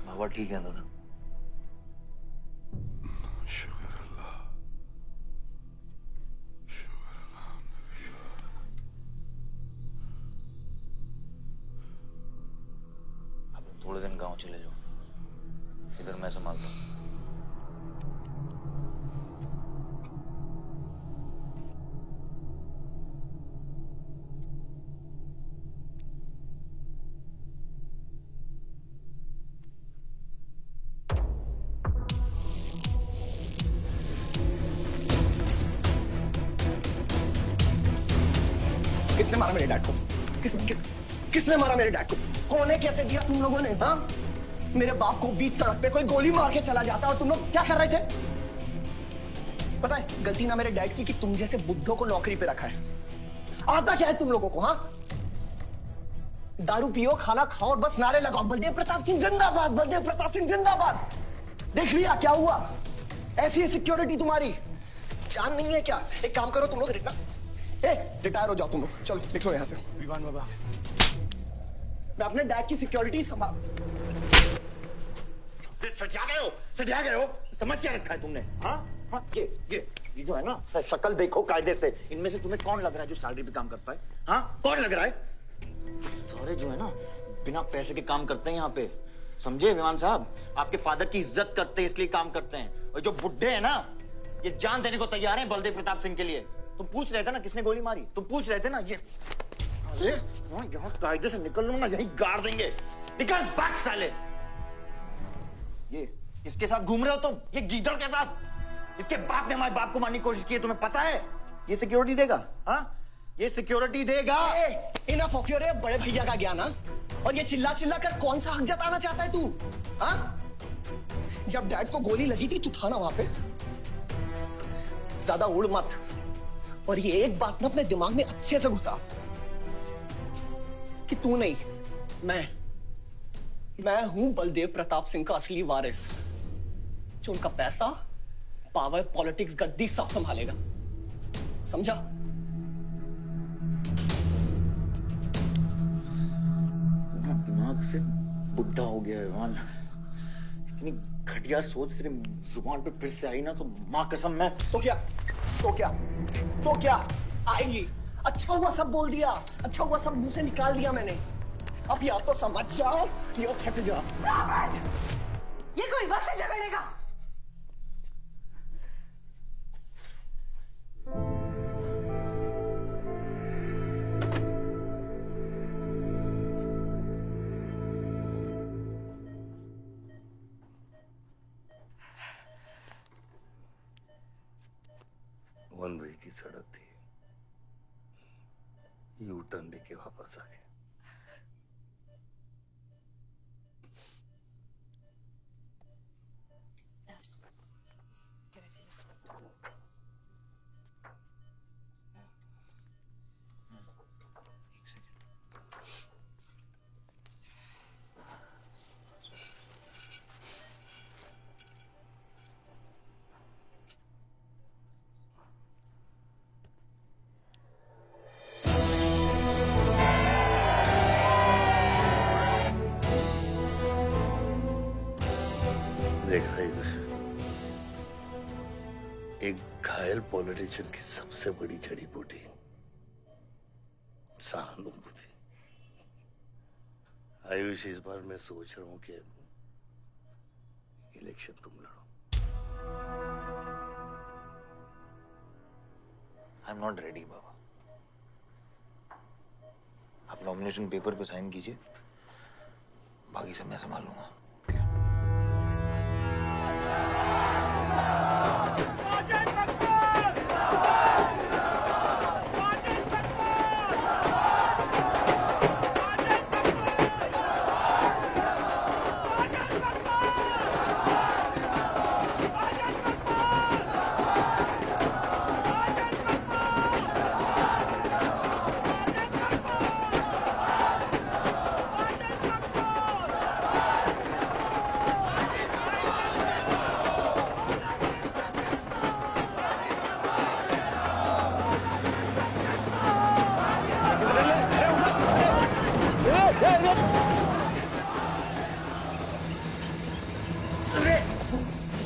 बाबा ठीक है दादा? अब थोड़े दिन गांव चले जाओ, इधर मैं संभालता हूँ। किसने मारा मेरे डैड को? किसने मारा मेरे डैड को? कौन है? कैसे दिया तुम लोगों ने? हाँ, मेरे बाप को बीच सड़क पे कोई गोली मार के चला जाता और तुम लोग क्या कर रहे थे? पता है गलती ना मेरे डैड की कि तुम जैसे बुद्धों को नौकरी पे रखा है। आता क्या है तुम लोगों को? हाँ, दारू पियो, खाना खाओ और बस नारे लगाओ, बलदेव प्रताप सिंह जिंदाबाद, बलदेव प्रताप सिंह जिंदाबाद। देख लिया क्या हुआ? ऐसी है सिक्योरिटी तुम्हारी। जान नहीं है क्या? एक काम करो तुम लोग, रिटायर हो जाओ तुम लोग। चलो निकलो यहाँ से। विवान बाबा, मैं अपने डैड की सिक्योरिटी संभाल। सजा गए हो। समझ क्या रखा है तुमने? हाँ, ये जो है ना, शक्ल देखो कायदे से। इनमें से तुम्हें कौन लग रहा है जो सैलरी पे काम करता है? हाँ, कौन लग रहा है? सारे जो है ना बिना पैसे के काम करते हैं यहाँ पे, समझे विमान साहब? आपके फादर की इज्जत करते हैं इसलिए काम करते हैं। और जो बुड्ढे हैं ना, ये जान देने को तैयार हैं बलदेव प्रताप सिंह के लिए। तुम पूछ रहे थे ना किसने गोली मारी? तुम पूछ रहे थे ना? ये अरे यहाँ कायदे से निकल लो ना, यहीं गाड़ देंगे। निकल भाग साले। ये इसके साथ घूम रहे हो तुम, ये गीदड़ के साथ। इसके बाप ने हमारे बाप को मारने की कोशिश की है, तुम्हें पता है? ये सिक्योरिटी देगा? हाँ, ये सिक्योरिटी देगा। इनफ ऑफ योर बड़े भैया का ज्ञान। और ये चिल्ला चिल्ला कर कौन सा हक जताना चाहता है तू? हाँ, जब डैड को गोली लगी थी तू था ना वहां पे? ज्यादा उड़ मत। और ये एक बात ना अपने दिमाग में अच्छे से घुसा कि तू नहीं, मैं हूं बलदेव प्रताप सिंह का असली वारिस, जो उनका पैसा, पावर, पॉलिटिक्स, गद्दी सब संभालेगा। समझा? दिमाग से बुढ़ा हो गया है। इतनी घटिया सोच तेरे जुबान पे फिर से आई ना तो माँ कसम मैं तो क्या आएगी? अच्छा हुआ सब बोल दिया, अच्छा हुआ सब मुंह से निकाल दिया मैंने। अब या तो समझ जाओ या फट जाओ। ये कोई वक्त है झगड़ने का? वन वे की सड़क थी, यू टर्न लेके वापस आ गए। घायल पॉलिटिशियन की सबसे बड़ी जड़ी बूटी सहानुभूति। आयुष, इस बार मैं सोच रहा हूं कि इलेक्शन तुम लड़ो। आई एम नॉट रेडी बाबा। आप नॉमिनेशन पेपर पे साइन कीजिए, बाकी सब मैं संभालूंगा।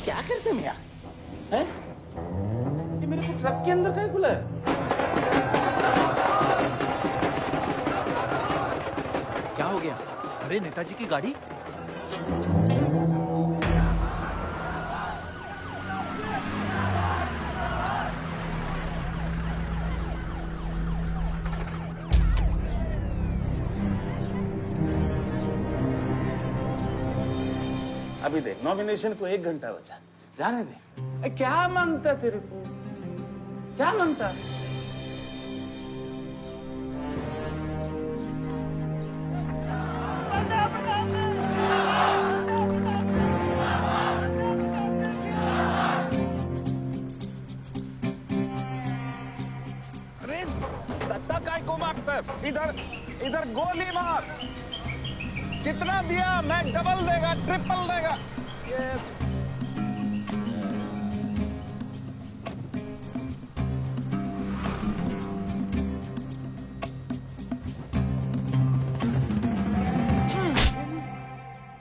क्या करते हैं यार? हैं? ये मेरे को ट्रक के अंदर क्या खुला है? क्या हो गया? अरे नेताजी की गाड़ी। अभी देख, नॉमिनेशन को 1 घंटा बचा, जाने दे। क्या मांगता तेरे को? क्या मांगता? अरे दत्ता काय को मारता है? इधर इधर गोली मार। कितना दिया? मैं डबल देगा, ट्रिपल देगा। ये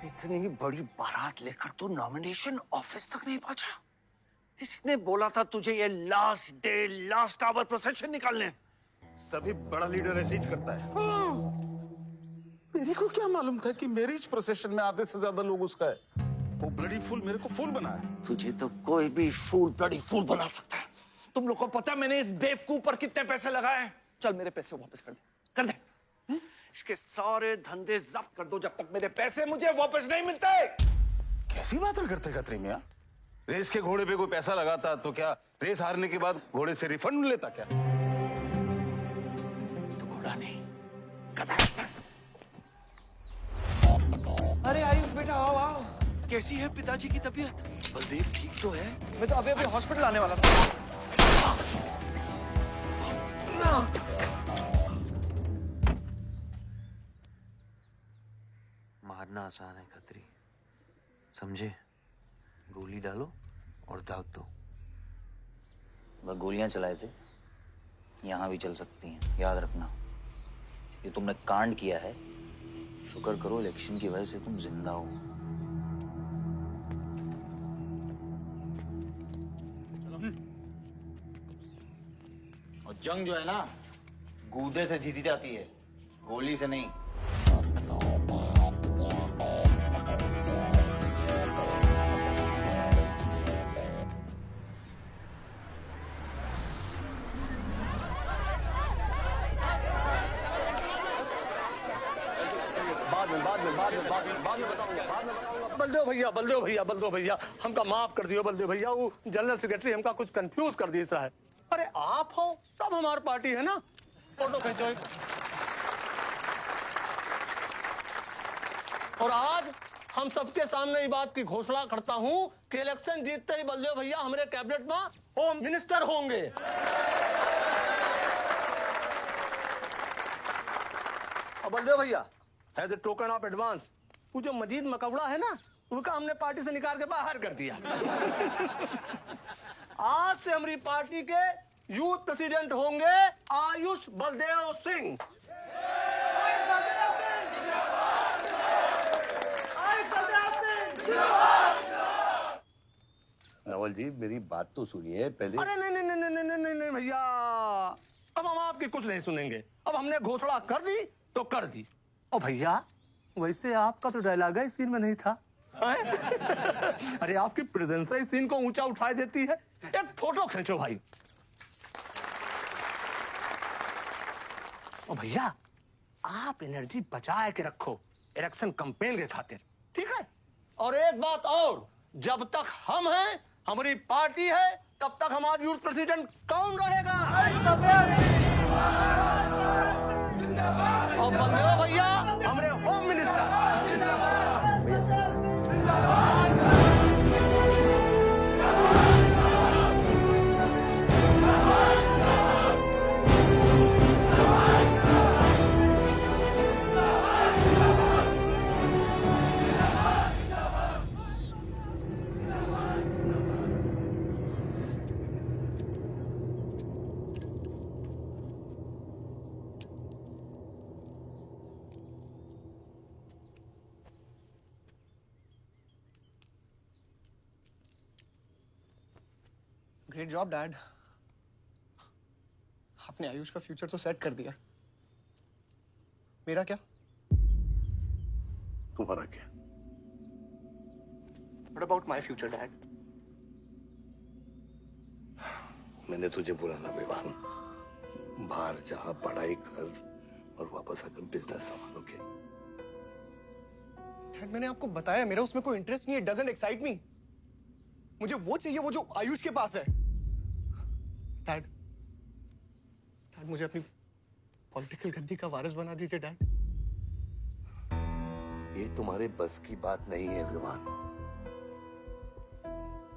इतनी बड़ी बारात लेकर तू नॉमिनेशन ऑफिस तक नहीं पहुंचा। इसने बोला था तुझे ये last day last hour procession निकालने। सभी बड़ा लीडर ऐसे ही करता है। मेरे को क्या मालूम था कि मैरिज प्रोसेशन में आधे से ज्यादा लोग उसका है। वो ब्लडी फूल मेरे को फूल बना है। तुझे तो कोई भी फूल ब्लडी फूल बना सकता है। तुम लोग को पता मैंने इस बेवकूफ पर कितने पैसे लगाए हैं? चल मेरे पैसे वापस कर दे, कर दे। इसके सारे धंधे जब्त कर दो जब तक मेरे पैसे मुझे वापस नहीं मिलते। कैसी बातें करते खतरी मियां? रेस के घोड़े पे कोई पैसा लगाता तो क्या रेस हारने के बाद घोड़े से रिफंड लेता क्या? तो घोड़ा नहीं, अरे आयुष बेटा, आओ आओ। कैसी है पिताजी की तबीयत? बलदेव ठीक तो है? मैं तो अभी हॉस्पिटल आने वाला था। मारना आसान है खतरी, समझे? गोली डालो और दाग दो। वह गोलियां चलाए थे, यहां भी चल सकती हैं, याद रखना। ये तुमने कांड किया है, शुक्र करो इलेक्शन की वजह से तुम जिंदा हो। और जंग जो है ना, गूदे से जीती जाती है, गोली से नहीं। बलदेव भैया हमका माफ कर दियो। बलदेव भैया वो जनरल सेक्रेटरी हमका कुछ कंफ्यूज कर दिया है। अरे आप हो तब हमारी पार्टी है ना। फोटो खींचो। और आज हम सबके सामने ये बात की घोषणा करता हूं कि इलेक्शन जीतते ही बलदेव भैया हमारे कैबिनेट में होम मिनिस्टर होंगे। और बलदेव भैया as a token of advance वो जो मजीद मकबड़ा है ना, उनका हमने पार्टी से निकाल के बाहर कर दिया। आज से हमारी पार्टी के यूथ प्रेसिडेंट होंगे आयुष बलदेव सिंह। नवल जी मेरी बात तो सुनिए पहले। अरे नहीं नहीं नहीं नहीं नहीं नहीं नहीं भैया, अब हम आपकी कुछ नहीं सुनेंगे। अब हमने घोषणा कर दी तो कर दी। ओ भैया, वैसे आपका तो डायलॉग इस सीन में नहीं था। अरे आपकी प्रेजेंस इस सीन को ऊंचा उठा देती है। एक फोटो खींचो भाई। ओ भैया, आप एनर्जी बचा के रखो इलेक्शन कैंपेन के खातिर, ठीक है? और एक बात और, जब तक हम हैं, हमारी पार्टी है, तब तक हमारा यूथ प्रेसिडेंट कौन रहेगा? और बंदे हो भैया हमारे home minister. Great job dad. आपने आयुष का फ्यूचर तो सेट कर दिया, मेरा क्या? तुम्हारा क्या? What about my future, Dad? मैंने तुझे बोला ना विवान, बाहर जहां पढ़ाई कर और वापस आकर बिजनेस संभालोगे। डैड मैंने आपको बताया मेरा उसमें कोई इंटरेस्ट नहीं है। Doesn't excite me. मुझे वो चाहिए वो जो आयुष के पास है। डैड मुझे अपनी पॉलिटिकल गद्दी का वारिस बना दीजिए डैड। ये तुम्हारे बस की बात नहीं है Vivaan.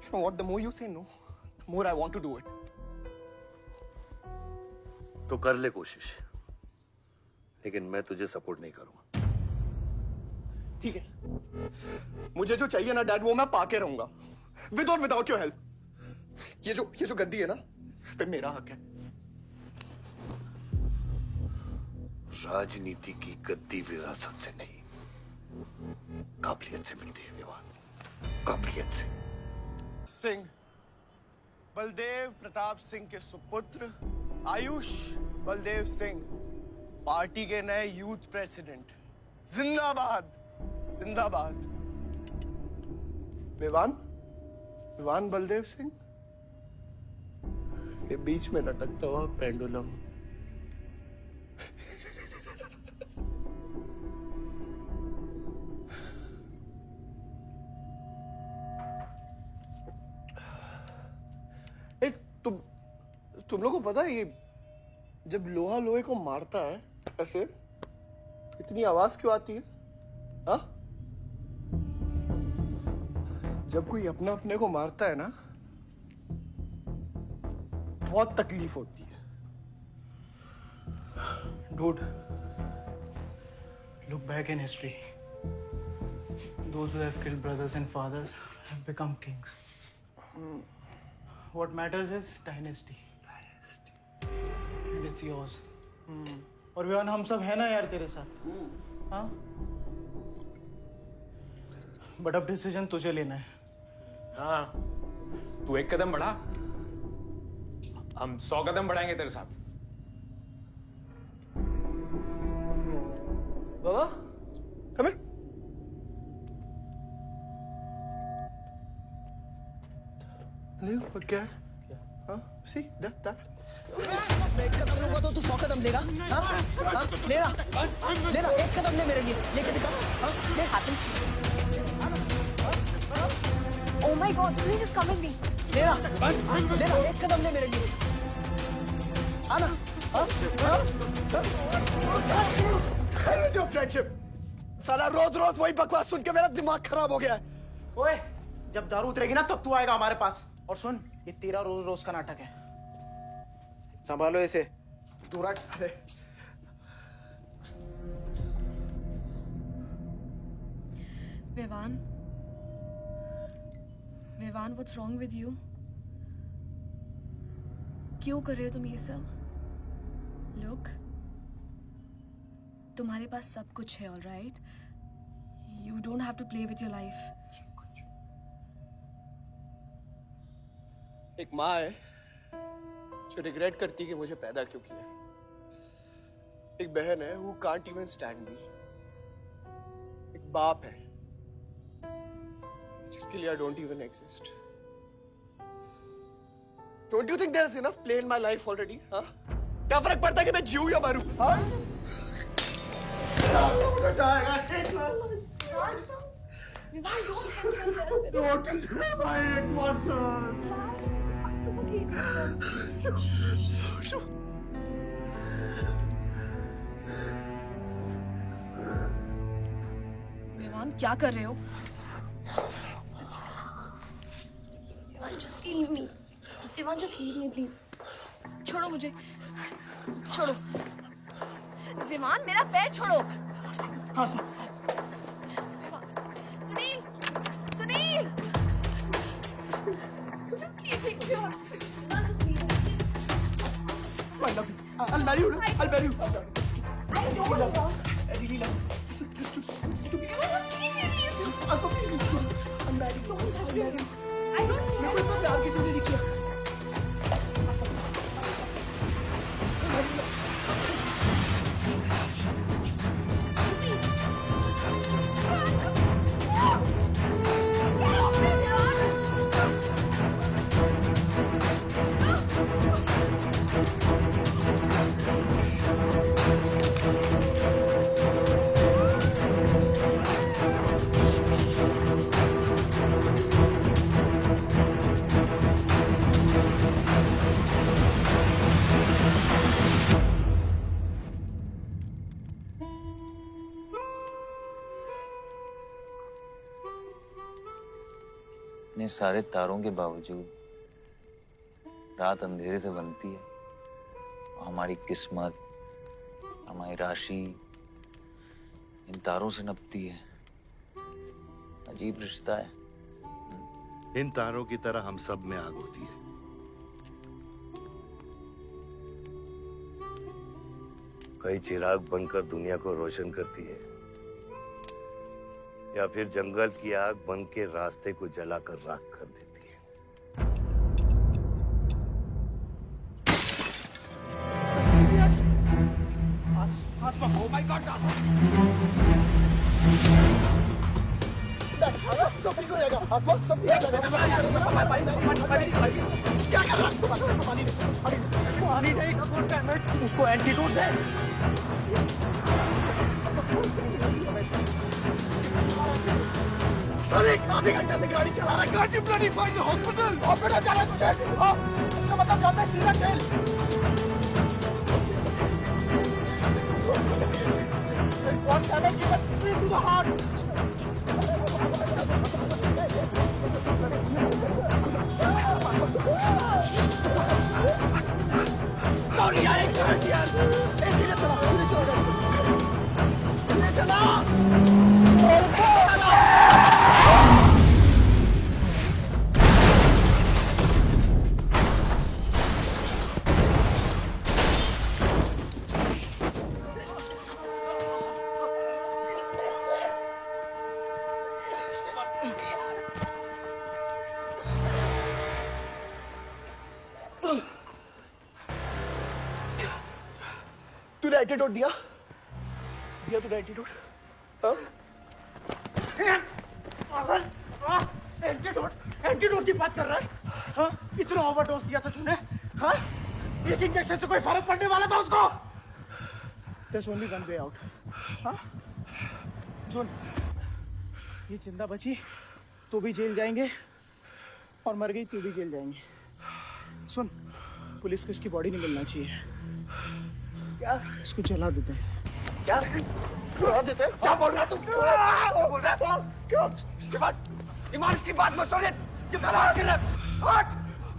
You know what? The more you say no, the more I want to do it. तो कर ले कोशिश, लेकिन मैं तुझे सपोर्ट नहीं करूंगा। ठीक है, मुझे जो चाहिए ना डैड वो मैं पाके रहूंगा, विद और विदाउट योर हेल्प। ये जो गद्दी है ना, इस पे मेरा हक है। राजनीति की गद्दी विरासत से नहीं, काबिलियत से मिलती है विवान, काबिलियत से। सिंह, बलदेव प्रताप सिंह के सुपुत्र आयुष बलदेव सिंह, पार्टी के नए यूथ प्रेसिडेंट। जिंदाबाद जिंदाबाद। विवान बलदेव सिंह, ये बीच में लटकता हुआ पेंडुलम। तुम लोगों को पता है ये जब लोहा लोहे को मारता है ऐसे, इतनी आवाज क्यों आती है? हाँ? जब कोई अपना अपने को मारता है ना, बहुत तकलीफ होती है। Dude, look back in history. Those who have killed brothers and fathers have become kings. What matters is dynasty. And it's yours. और विवान हम सब है ना यार तेरे साथ, हाँ? बट अब डिसीजन तुझे लेना है। हाँ, तू एक कदम बढ़ा, हम 100 कदम बढ़ाएंगे तेरे साथ। बाबा, come here. ले, क्या है? हाँ, see that. मैं एक कदम लूंगा तो तू 100 कदम लेगा? हाँ? हाँ? लेना, एक कदम ले मेरे लिए, लेके दिखा। हाँ? ले हाथ में। Oh my God, Sunil is coming me. लेना, एक कदम ले मेरे लिए। आना, हाँ? जो फ्रेंडशिप, साला रोज वही बकवास सुन के मेरा दिमाग खराब हो गया है। ओए, जब दारू उतरेगी ना तब तू आएगा हमारे पास। और सुन, ये तेरा रोज का नाटक है, संभालो इसे। दूर हट। Vivaan, what's wrong with you? क्यों कर रहे हो तुम ये सब? Look, तुम्हारे पास सब कुछ है, all right? You don't have to play with your life. एक माँ है जो रिग्रेट करती है कि मुझे पैदा क्यों किया। एक बहन है who can't even stand me। एक बाप है जिसके लिए I don't even exist। Don't you think there is enough play in my life already? हाँ? क्या फर्क पड़ता है कि मैं जीऊँ या मरूँ? हाँ? Don't leave my Watson. Vivaan क्या कर रहे हो? Vivaan just leave me. Vivaan just leave me please. छोड़ो मुझे. छोड़ो. विवान मेरा पैर छोड़ो. Sunil. Sunil. Just leave me. Vivan, just leave me. I love you. I'll marry you. I'll marry you. I don't love. I really love you. Listen to me. Vivan, just leave me please. I'll please listen to me. I'm married. Don't touch me. I don't मेरे को इतना प्यार किसी ने नहीं किया। इतने सारे तारों के बावजूद रात अंधेरे से बनती है। हमारी किस्मत, हमारी राशि इन तारों से नपती है। अजीब रिश्ता है। इन तारों की तरह हम सब में आग होती है। कई चिराग बनकर दुनिया को रोशन करती है, या फिर जंगल की आग बन के रास्ते को जलाकर राख कर देती है। Oh my God! सब ठीक हो जाएगा। आसमान सब ठीक हो जाएगा। क्या कर रहा है? पानी नहीं, इसको एंटीडोट दे। सर आधे घंटे से गाड़ी चला रहा है। Can't you bloody find the hospital? Hospital जाना है तुझे? हाँ, इसका मतलब जानता है सीधा train. What can I give it straight to the heart? Sorry, I can't hear. धीरे चला, धीरे चला, धीरे चला। तूने एंटीडोट दिया? दिया तूने एंटीडोट? एंटीडोट की बात कर रहा है? हाँ? इतना ओवरडोज दिया था तूने? हाँ? एक इंजेक्शन से कोई फर्क पड़ने वाला था उसको? There's only one way out. हाँ? सुन, ये जिंदा बची तो भी जेल जाएंगे और मर गई तो भी जेल जाएंगे। सुन, पुलिस को इसकी बॉडी नहीं मिलना चाहिए। क्या? इसको जला देते हैं। क्या? जला देते हैं? क्या बोल रहा है तू? क्या बोल रहा है? क्यों? ईमान इसकी बात मत सुनिए। ये गला कर रहा है। हट!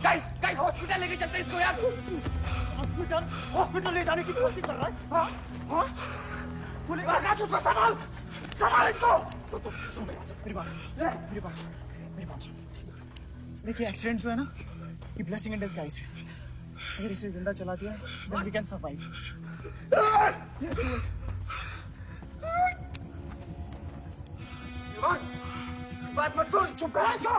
गाइस हॉस्पिटल लेके चलते हैं इसको यार। हॉस्पिटल ले जाने की कोशिश कर रहा है? हाँ? हाँ? पुलिस वाला उसको संभाल इसको। तो सुन मेरी बात सुन। देखिए एक्सीडेंट जो है ना, ये ब्लेसिंग इन डिस्गाइज है। अगर इसे जिंदा चला दिया then we can survive. बात मत सुन। चुप करा इसको।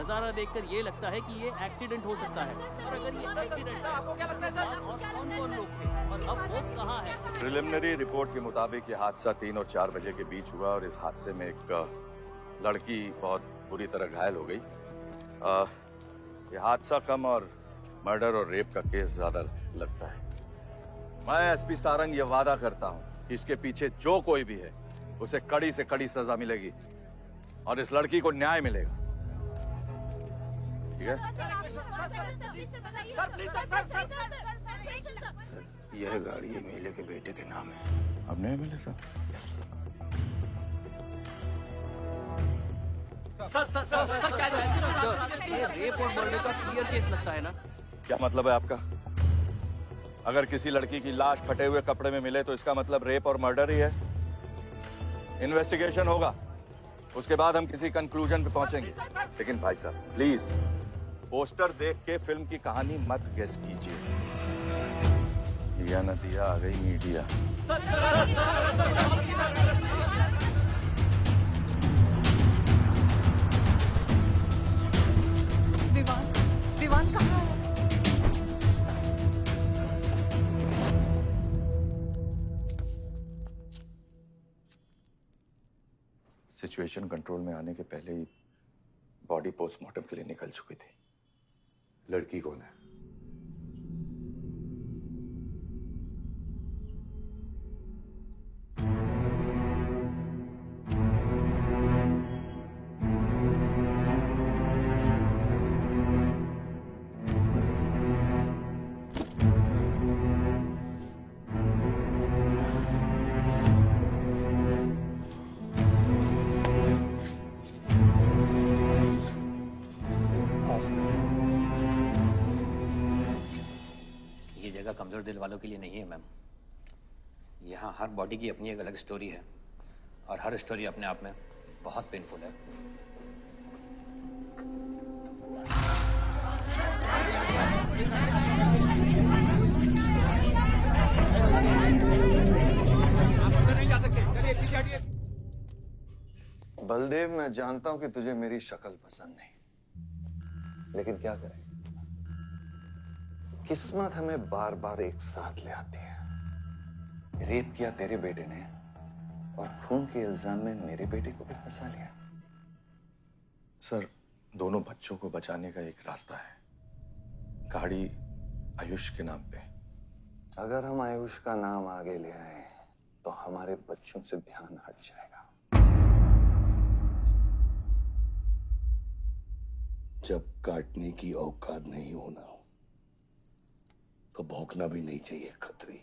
नजारा देखकर ये लगता है कि ये एक्सीडेंट हो सकता है। और अगर ये एक्सीडेंट था, आपको क्या लगता है सर? और कौन-कौन लोग थे और अब वो कहाँ है? प्रिलिमिनरी रिपोर्ट के मुताबिक ये हादसा 3 और 4 बजे के बीच हुआ और इस हादसे में एक लड़की बहुत बुरी तरह घायल हो गई। ये हादसा कम और मर्डर और रेप का केस ज्यादा लगता है। मैं एसपी सारंग ये वादा करता हूँ कि इसके पीछे जो कोई भी है उसे कड़ी से कड़ी सजा मिलेगी और इस लड़की को न्याय मिलेगा। ठीक है? सर, यह गाड़ी एमएलए के बेटे के नाम है। हमने एमएलए साहब? सर क्या ये रेप और मर्डर का क्लियर केस लगता है ना? क्या मतलब है आपका? अगर किसी लड़की की लाश फटे हुए कपड़े में मिले तो इसका मतलब रेप और मर्डर ही है। इन्वेस्टिगेशन होगा, उसके बाद हम किसी कंक्लूजन पे पहुंचेंगे। लेकिन भाई साहब प्लीज पोस्टर देख के फिल्म की कहानी मत गेस कीजिए। दिया न दिया, आ गई मीडिया। विवान कहाँ है? सिचुएशन कंट्रोल में आने के पहले ही बॉडी पोस्टमार्टम के लिए निकल चुकी थी। लड़की कौन है? ये जगह कमजोर दिल वालों के लिए नहीं है मैम। यहाँ हर बॉडी की अपनी एक अलग स्टोरी है और हर स्टोरी अपने आप में बहुत पेनफुल है। बलदेव, मैं जानता हूं कि तुझे मेरी शक्ल पसंद नहीं, लेकिन क्या करें, किस्मत हमें बार बार एक साथ ले आती है। रेप किया तेरे बेटे ने और खून के इल्जाम में मेरे बेटे को भी फंसा लिया। सर, दोनों बच्चों को बचाने का एक रास्ता है, गाड़ी आयुष के नाम पे। अगर हम आयुष का नाम आगे ले आए तो हमारे बच्चों से ध्यान हट जाएगा। जब काटने की औकात नहीं होना तो भौंकना भी नहीं चाहिए खतरी।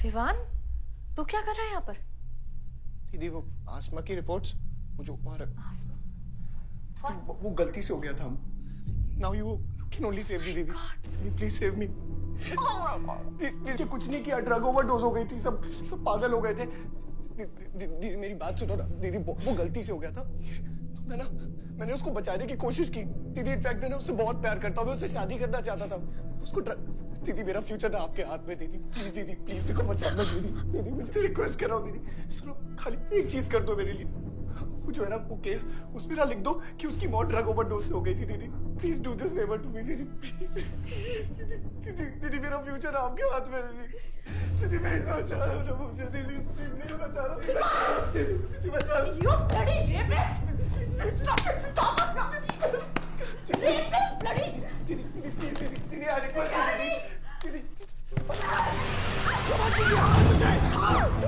विवान, तू क्या कर रहा है यहाँ पर? दीदी, वो आसमा की रिपोर्ट्स, वो जो वहां वो गलती से हो गया था। Now you can only save me दीदी। दीदी प्लीज सेव मी। दीदी कुछ नहीं किया, ड्रग ओवरडोज हो गई थी, सब पागल हो गए थे। दीदी मेरी बात सुनो ना दीदी, वो गलती से हो गया था। तो मैंने उसको बचाने की कोशिश की दीदी। इनफैक्ट मैंने उससे बहुत प्यार करता हूँ, मैं उससे शादी करना चाहता था। उसको दीदी, मेरा फ्यूचर ना आपके हाथ में दीदी। प्लीज दीदी, प्लीज मेरे को बचाना दीदी। दीदी मुझे रिक्वेस्ट कर रहा हूँ दीदी, सुनो खाली एक चीज कर दो मेरे लिए। वो जो है ना वो केस, उसमें ना लिख दो कि उसकी मौत ड्रग ओवरडोज से हो गई थी दीदी। Please do this favour to me दीदी, प्लीज। दीदी मेरा फ्यूचर आपके हाथ में दीदी। दीदी मैं बचा रहा हूँ मुझे दीदी, नहीं बचा रहा हूँ दीदी, बचा रहा हूँ। You bloody rapist! Stop it! Stop it! Rapist, bloody! दीदी आ रिक्वेस्ट दीदी।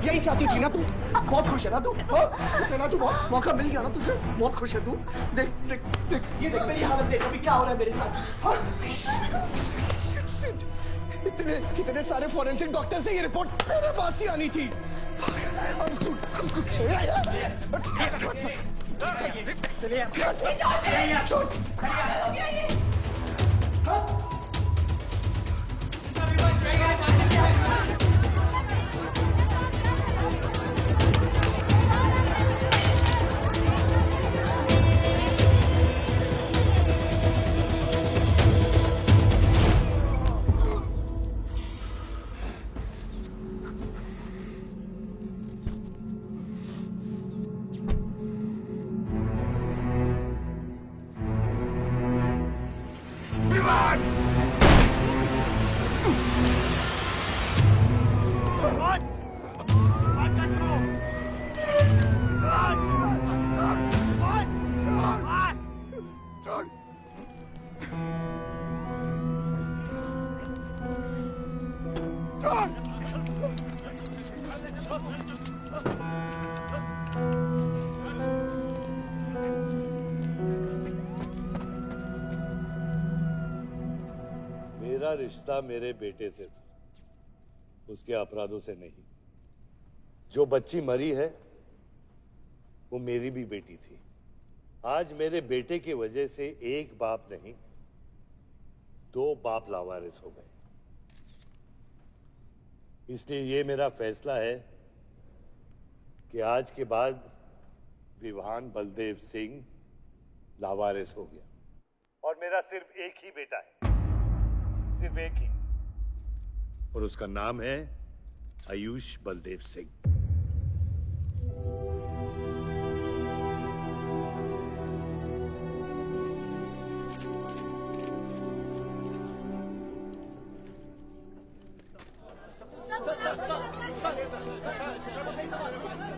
यही चाहती थी ना तू? बहुत खुश है ना तू? खुश है ना तू? बहुत मौका मिल गया ना तुझे? बहुत खुश है तू? देख देख देख, ये देख मेरी हालत, देख अभी क्या हो रहा है मेरे साथ। इतने सारे फॉरेंसिक डॉक्टर से ये रिपोर्ट मेरे पास ही आनी थी। रिश्ता मेरे बेटे से था, उसके अपराधों से नहीं। जो बच्ची मरी है वो मेरी भी बेटी थी। आज मेरे बेटे की वजह से एक बाप नहीं, 2 बाप लावारिस हो गए। इसलिए ये मेरा फैसला है कि आज के बाद विवान बलदेव सिंह लावारिस हो गया और मेरा सिर्फ एक ही बेटा है, सिर्फ एक ही, और उसका नाम है आयुष बलदेव सिंह।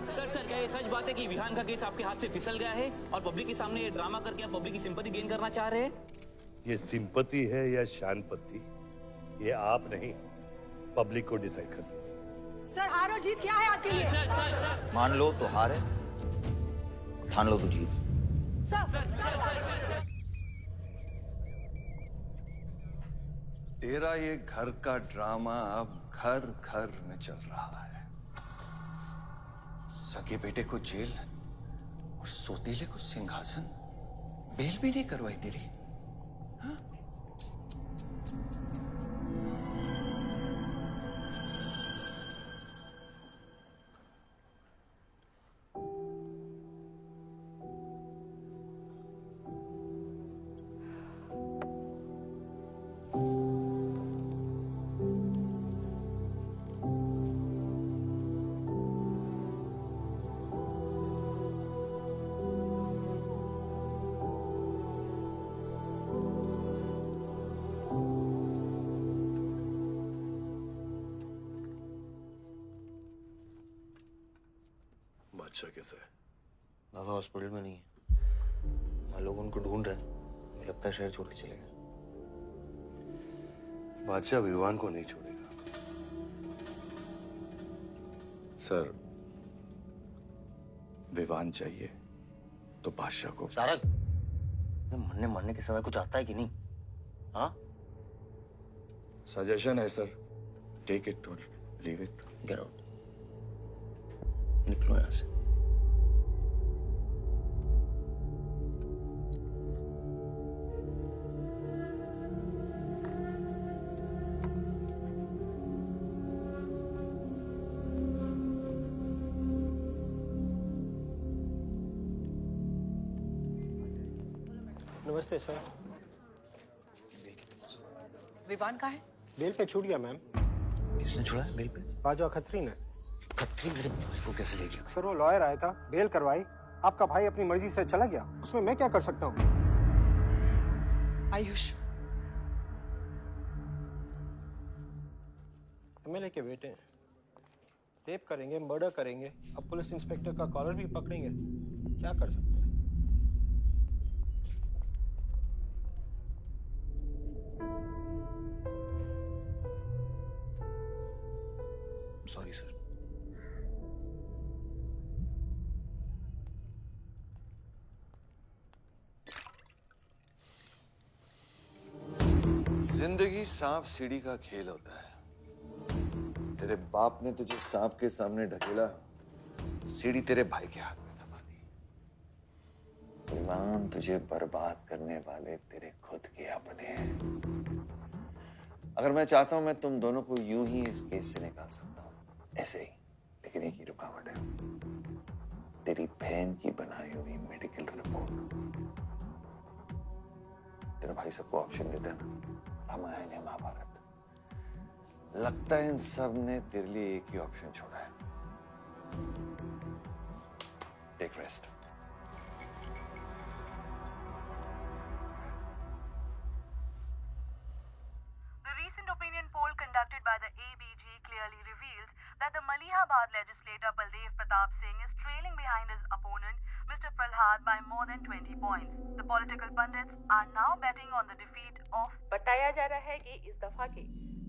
सर क्या ये सच बात है कि विहान का केस आपके हाथ से फिसल गया है और पब्लिक के सामने ये ड्रामा करके आप पब्लिक की सिंपैथी गेन करना चाह रहे हैं? ये सिंपैथी है या शानपत्ती, ये आप नहीं, पब्लिक को डिसाइड कर दीजिए। सर हार और जीत क्या है आपके लिए? मान लो तो हार है, ठान लो तो जीत। तेरा ये घर का ड्रामा अब घर घर में चल रहा है। सगे बेटे को जेल और सोतीले को सिंहासन, बेल भी नहीं करवाई तेरी। हाँ? बादशाह कैसा है? बाबा हॉस्पिटल में नहीं है। हम लोग उनको ढूंढ रहे हैं। मुझे लगता है शहर छोड़ के चले गए। बादशाह विवान को नहीं छोड़ेगा। सर, विवान चाहिए तो बादशाह को। सारंग, मरने के समय कुछ आता है कि नहीं? हाँ? सजेशन है सर, टेक इट और लीव इट। गेट आउट, निकलो यहां से। नमस्ते सर। विवान कहाँ है? बेल पे छूट गया मैम। किसने छुड़ा है बेल पे? बाजवा खत्री ने। खत्री मेरे भाई को कैसे ले गया? सर वो लॉयर आया था, बेल करवाई, आपका भाई अपनी मर्जी से चला गया। उसमें मैं क्या कर सकता हूँ? आयुष एमएलए के बेटे रेप करेंगे, मर्डर करेंगे, अब पुलिस इंस्पेक्टर का कॉलर भी पकड़ेंगे। क्या कर सकते हैं? Sorry sir. जिंदगी सांप सीढ़ी का खेल होता है। तेरे बाप ने तुझे सांप के सामने ढकेला, सीढ़ी तेरे भाई के हाथ में दबा दी। विवान तुझे बर्बाद करने वाले तेरे खुद के अपने हैं। अगर मैं चाहता हूं, मैं तुम दोनों को यूं ही इस केस से निकाल सकता हूं, ऐसे ही। लेकिन एक ही रुकावट है, तेरी बहन की बनाई हुई मेडिकल रिपोर्ट। तेरा भाई सबको ऑप्शन देता है ना, रामायण या महाभारत। लगता है इन सब ने तेरे लिए एक ही ऑप्शन छोड़ा है, take rest. The recent opinion poll conducted by the ABG clearly reveals that the Malihabad legislator Baldev Pratap Singh is trailing behind his opponent, Mr. Prahlad, by more than 20 points. The political pundits are now betting on the defeat of. बताया जा रहा है कि इस दफा के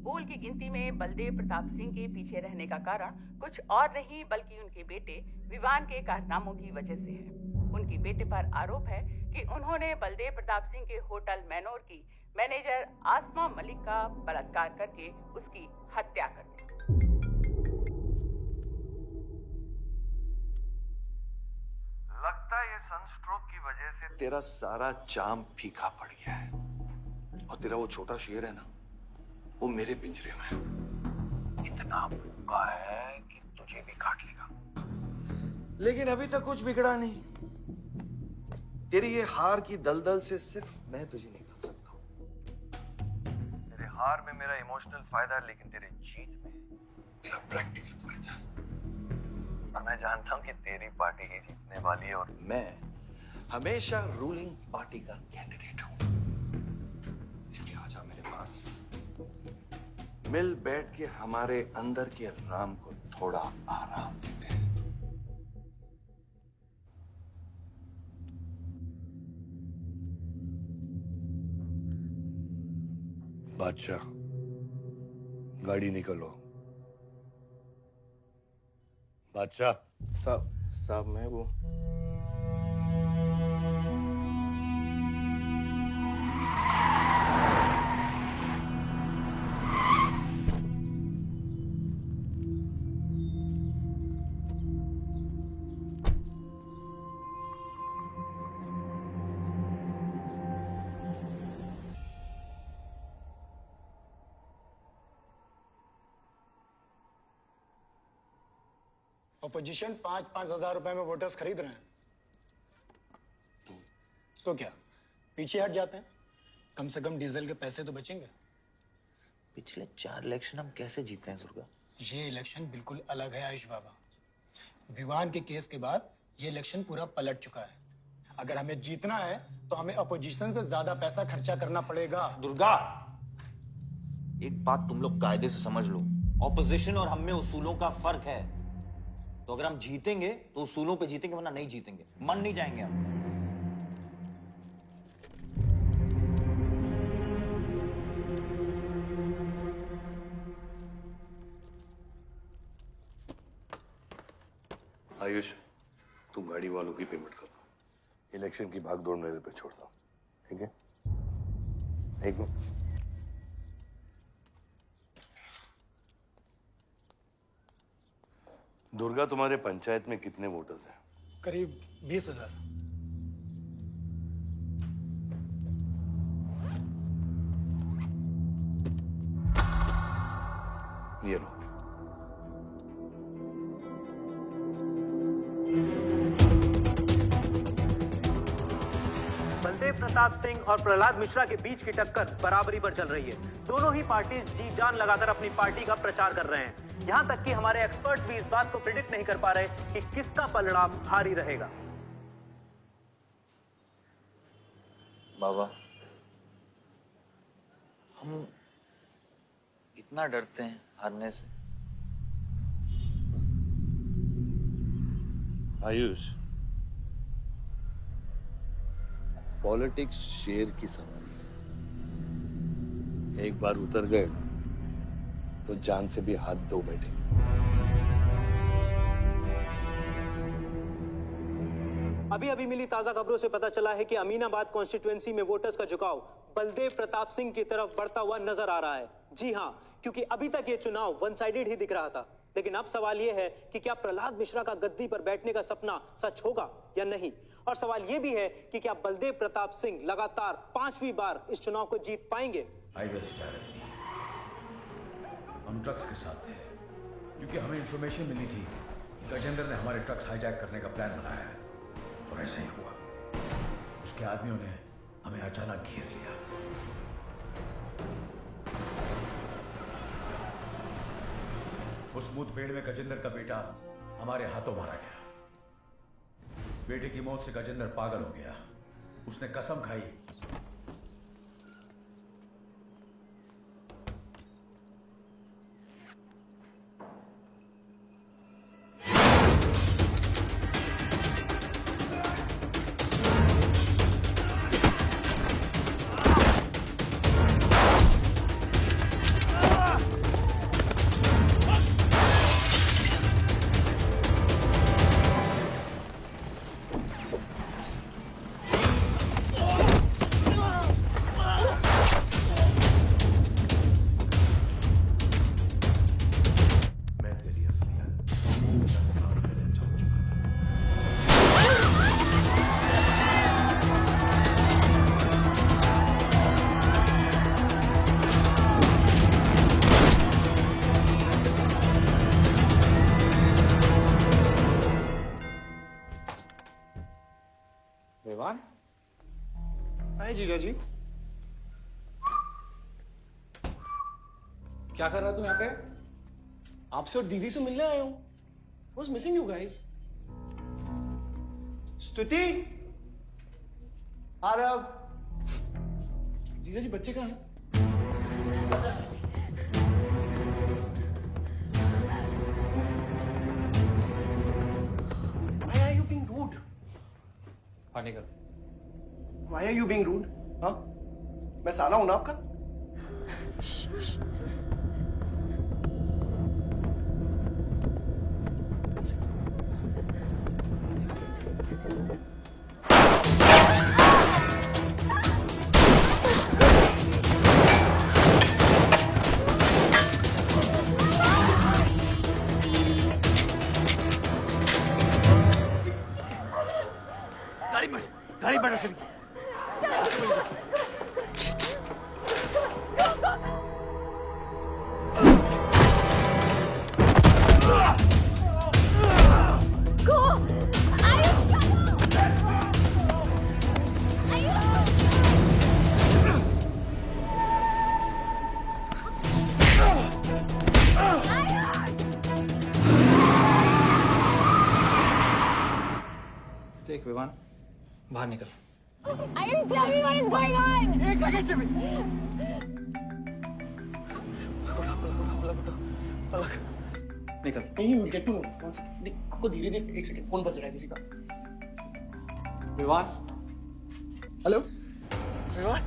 पोल की गिनती में बलदेव प्रताप सिंह के पीछे रहने का कारण कुछ और नहीं बल्कि उनके बेटे विवान के कारनामों की वजह से है। उनके बेटे पर आरोप है कि उन्होंने बलदेव प्रताप सिंह के होटल मैनोर की मैनेजर आसमा मलिक का बलात्कार करके उसकी हत्या कर दी। लगता है ये सनस्ट्रोक की वजह से तेरा सारा चाम फीका पड़ गया है और तेरा वो छोटा शेर है ना, वो मेरे पिंजरे में है। इतना भूखा है कि तुझे भी काट लेगा। लेकिन अभी तक कुछ बिगड़ा नहीं। तेरी ये हार की दलदल से सिर्फ मैं तुझे निकाल सकता हूँ। तेरे हार में मेरा इमोशनल फायदा है, लेकिन तेरे जीत में मेरा प्रैक्टिकल फायदा है। और मैं जानता हूँ कि तेरी पार्टी ही जीतने वाली है और मैं हमेशा रूलिंग पार्टी का कैंडिडेट हूँ। इसलिए आजा मेरे पास, मिल बैठ के हमारे अंदर के राम को थोड़ा आराम देते हैं। बादशाह, गाड़ी निकलो। बादशाह साहब मैं वो अपोजिशन 5-5 हजार रुपए में वोटर्स खरीद रहे हैं, तो क्या पीछे हट जाते हैं? कम से कम डीजल के पैसे तो बचेंगे। पिछले 4 इलेक्शन हम कैसे जीते हैं दुर्गा? ये इलेक्शन बिल्कुल अलग है आयुष बाबा। विवान के केस के बाद ये इलेक्शन पूरा पलट चुका है। अगर हमें जीतना है तो हमें अपोजिशन से ज्यादा पैसा खर्चा करना पड़ेगा। दुर्गा, एक बात तुम लोग कायदे से समझ लो, ऑपोजिशन और हम में उसूलों का फर्क है। तो अगर हम जीतेंगे तो उसूलों पे जीतेंगे, वरना नहीं जीतेंगे, मन नहीं जाएंगे हम। आयुष, तुम गाड़ी वालों की पेमेंट कर दो। इलेक्शन की भागदौड़ मेरे पे छोड़ दो, ठीक है? एक मिनट। दुर्गा, तुम्हारे पंचायत में कितने वोटर्स हैं? करीब 20,000। ये लो। बलदेव प्रताप सिंह और प्रहलाद मिश्रा के बीच की टक्कर बराबरी पर चल रही है। दोनों ही पार्टी जी जान लगाकर अपनी पार्टी का प्रचार कर रहे हैं। यहां तक कि हमारे एक्सपर्ट भी इस बात को प्रिडिक्ट नहीं कर पा रहे कि किसका परिणाम भारी रहेगा। बाबा, हम इतना डरते हैं हारने से। आयुष, पॉलिटिक्स शेर की सवारी है। एक बार उतर गए ना तो जान से भी हाथ धो बैठे। अभी अभी मिली ताजा खबरों से पता चला है कि अमीनाबाद कॉन्स्टिट्यूएंसी में वोटर्स का झुकाव बलदेव प्रताप सिंह की तरफ बढ़ता हुआ नजर आ रहा है। जी हां, क्योंकि अभी तक ये चुनाव वन साइडेड ही दिख रहा था। लेकिन अब सवाल यह है कि क्या प्रहलाद मिश्रा का गद्दी पर बैठने का सपना सच होगा या नहीं। और सवाल यह भी है कि क्या बलदेव प्रताप सिंह लगातार 5वीं बार इस चुनाव को जीत पाएंगे। हम ट्रक्स के साथ थे, क्योंकि हमें इंफॉर्मेशन मिली थी गजेंद्र ने हमारे ट्रक्स हाईजैक करने का प्लान बनाया है। और ऐसा ही हुआ। उसके आदमियों ने हमें अचानक घेर लिया। उस मुठभेड़ में गजेंद्र का बेटा हमारे हाथों मारा गया। बेटे की मौत से गजेंद्र पागल हो गया। उसने कसम खाई विवान, हाय जीजा जी। क्या कर रहा तू यहाँ पे? आपसे और दीदी से मिलने आया हूँ। Was missing you guys. स्तुति, आ रहे आप? जीजा जी बच्चे कहाँ हैं? Why are you being rude? पानी का। Why are you being rude? हाँ? मैं साला हूं ना आपका? गाड़ी बढ़ा से देख विवान, बाहर निकल। I didn't tell you what is going on. एक सेकंड से भी। निकल। नहीं, we'll get to know. One second. नहीं, आपको धीरे धीरे एक सेकंड फोन बज रहा है किसी का। विवान, हेलो विवान,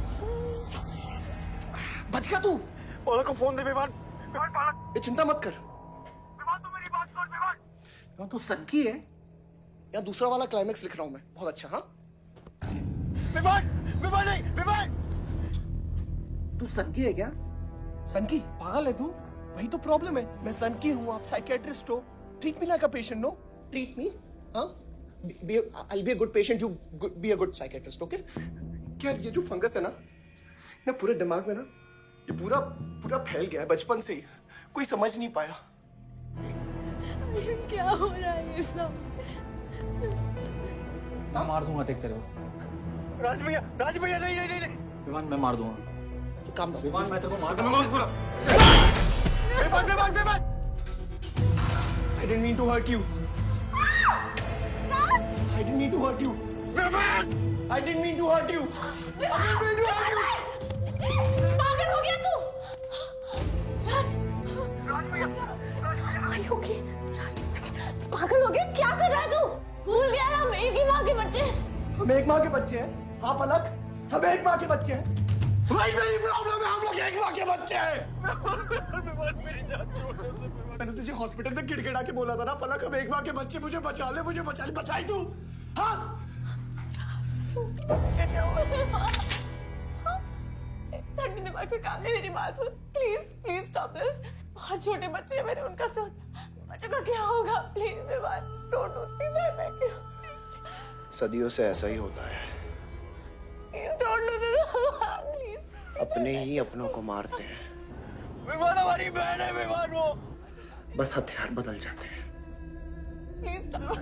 बच गया तू? पलक को फोन दे विवान। ये चिंता मत कर। विवान तू मेरी बात सुन विवान। तू सनकी है? या दूसरा वाला क्लाइमेक्स लिख रहा हूं मैं। बहुत अच्छा। हाँ विवान, विवान नहीं, विवान। तू सनकी है क्या? सनकी? पागल है तू? वही तो प्रॉब्लम है। मैं सनकी हूँ, आप साइकियाट्रिस्ट हो। Treat me like a patient, no? Treat me. हाँ? I'll be a good patient, you be a good psychiatrist, okay? क्या ये जो फंगस है ना पूरे दिमाग में ना, ये पूरा फैल गया है बचपन से ही। कोई समझ नहीं पाया। क्या हो रहा है ये सब? मैं मार दूंगा देख तेरे को। राज भैया नहीं। विवान मैं मार दूंगा। काम विवान मैं तेरे को मार दूंगा। Vivaan I didn't mean to hurt you. I didn't mean to hurt you. Vivaan I didn't mean to hurt you. पागल हो गया तू? राज भैया, are you okay? तू पागल हो गया? क्या कर रहा है तू? भूल गया हम एक ही माँ के बच्चे। हम एक माँ के बच्चे हैं। हाँ पलक, हम एक माँ के बच्चे हैं। वही मेरी प्रॉब्लम है, हम लोग एक माँ के बच्चे हैं। मेरी जान छोड़ दे। मैंने तुझे हॉस्पिटल में गिड़गिड़ा के बोला था ना पलक, हम एक माँ के बच्चे, मुझे बचा ले, बचाई तू। हाँ दिमाग से काम है, मेरी बात सुन। Please stop this. बहुत छोटे बच्चे हैं मेरे, उनका सोच बच्चों का क्या होगा? Please don't do this. सदियों से ऐसा ही होता है। Don't do this please. अपने ही अपनों को मारते हैं। विवान हमारी बहन है, विवान वो बस हथियार बदल जाते हैं। Please stop.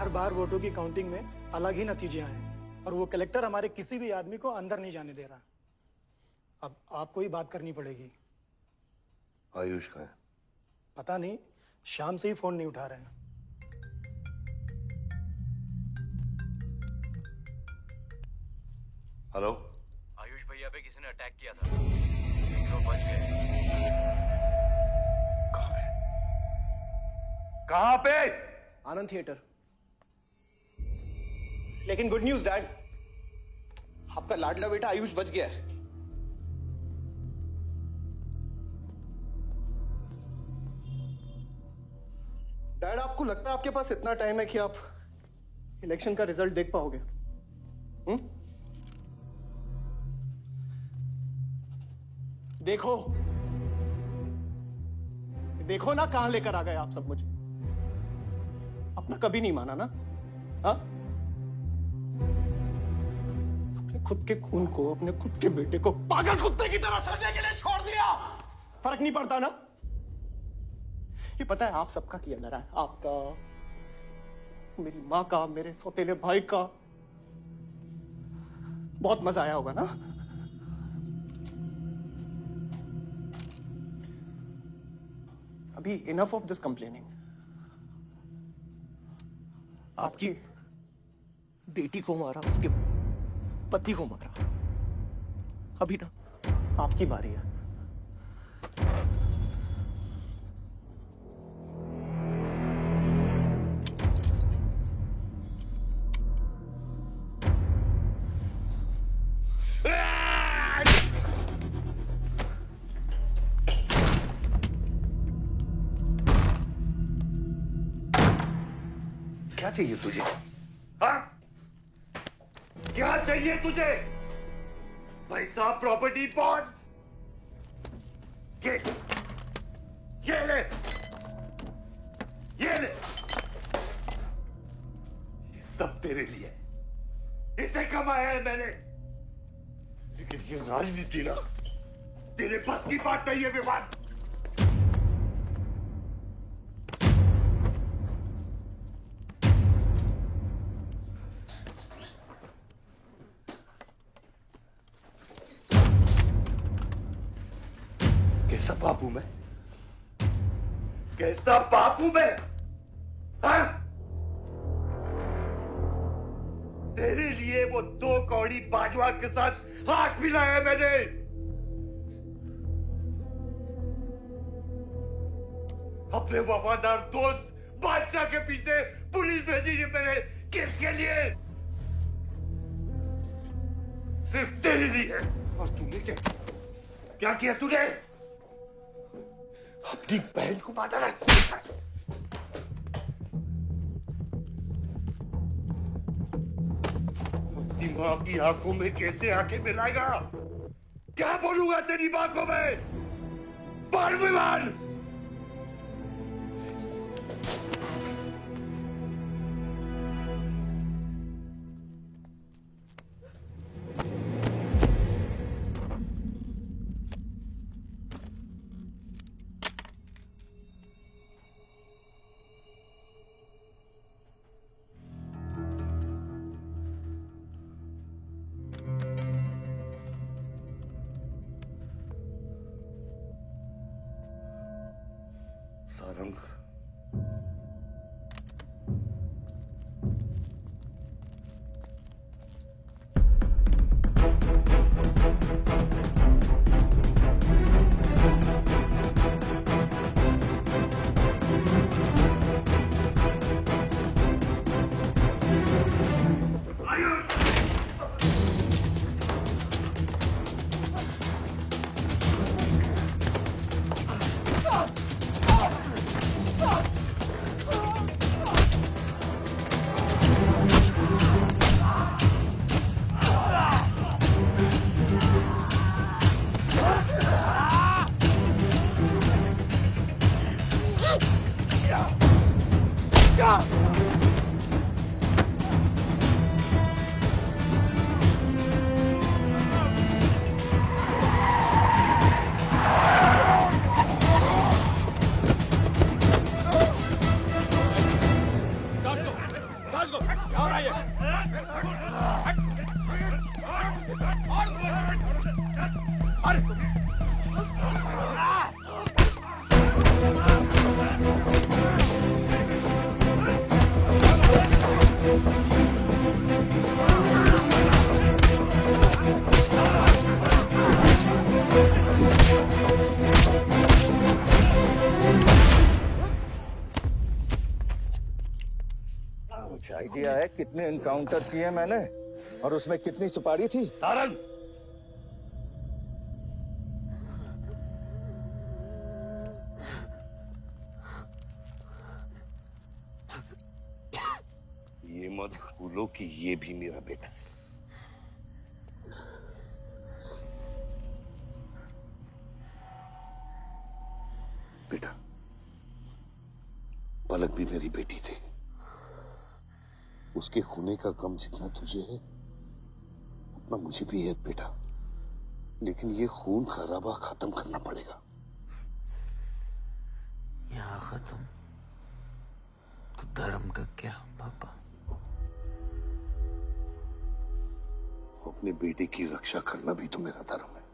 बार वोटों की काउंटिंग में अलग ही नतीजे आए और वो कलेक्टर हमारे किसी भी आदमी को अंदर नहीं जाने दे रहा। अब आपको ही बात करनी पड़ेगी। आयुष का है? पता नहीं, शाम से ही फोन नहीं उठा रहे हैं। हेलो, आयुष भैया पे किसी ने अटैक किया था, तो बच गए। कहाँ पे? आनंद थिएटर। लेकिन गुड न्यूज डैड, आपका लाडला बेटा आयुष बच गया है। डैड, आपको लगता है आपके पास इतना टाइम है कि आप इलेक्शन का रिजल्ट देख पाओगे? देखो देखो ना, कहां लेकर आ गए आप सब मुझे। अपना कभी नहीं माना ना? हाँ, अपने खुद के खून को, अपने खुद के बेटे को पागल कुत्ते की तरह सड़ने के लिए छोड़ दिया। फर्क नहीं पड़ता ना? ये पता है आप सबका किया डरा है, आपका, मेरी माँ का, मेरे सौतेले भाई का। बहुत मजा आया होगा ना? अभी इनफ ऑफ दिस कंप्लेनिंग। आपकी बेटी को मारा, उसके पति को मारा, अभी ना आपकी बारी है। क्या चाहिए तुझे? हाँ? क्या चाहिए तुझे? पैसा, प्रॉपर्टी, बॉन्ड्स? ये ले, ये ले। ये सब तेरे लिए, इसे कमाया है मैंने। लेकिन ये राजनीति ना, तेरे बस की बात नहीं है विवाद। कैसा बाप हूं मैं? कैसा बाप हूं मैं? हाँ? तेरे लिए वो 2 कौड़ी बाजवा के साथ हाथ मिलाया मैंने। अपने वफादार दोस्त बादशाह के पीछे पुलिस भेजी है मैंने। किसके लिए? सिर्फ तेरे लिए। और तूने क्या किया तूने? अपनी बहन को मारा है। अपनी मां की आंखों में कैसे आंखें मिलाएगा? क्या बोलूंगा तेरी मां को मैं? बोल विमान। सारंग, कुछ आइडिया है कितने एनकाउंटर किए मैंने और उसमें कितनी सुपारी थी? सारंग, मत भूलो कि ये भी मेरा बेटा है। बेटा, पलक भी मेरी बेटी थी। उसके खोने का गम जितना तुझे है उतना मुझे भी है बेटा, लेकिन ये खून खराबा खत्म करना पड़ेगा। यहाँ खत्म तो धर्म का क्या पापा? अपने बेटे की रक्षा करना भी तो मेरा धर्म है।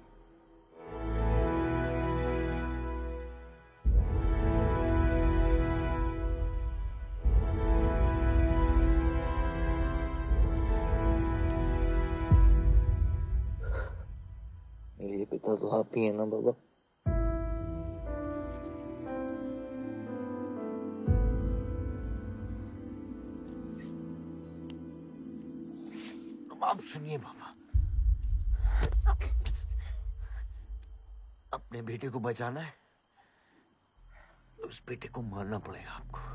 मेरे पिता तो आप ही है ना बाबा? अब सुनिए बाबा, अपने बेटे को बचाना है तो उस बेटे को मारना पड़ेगा आपको।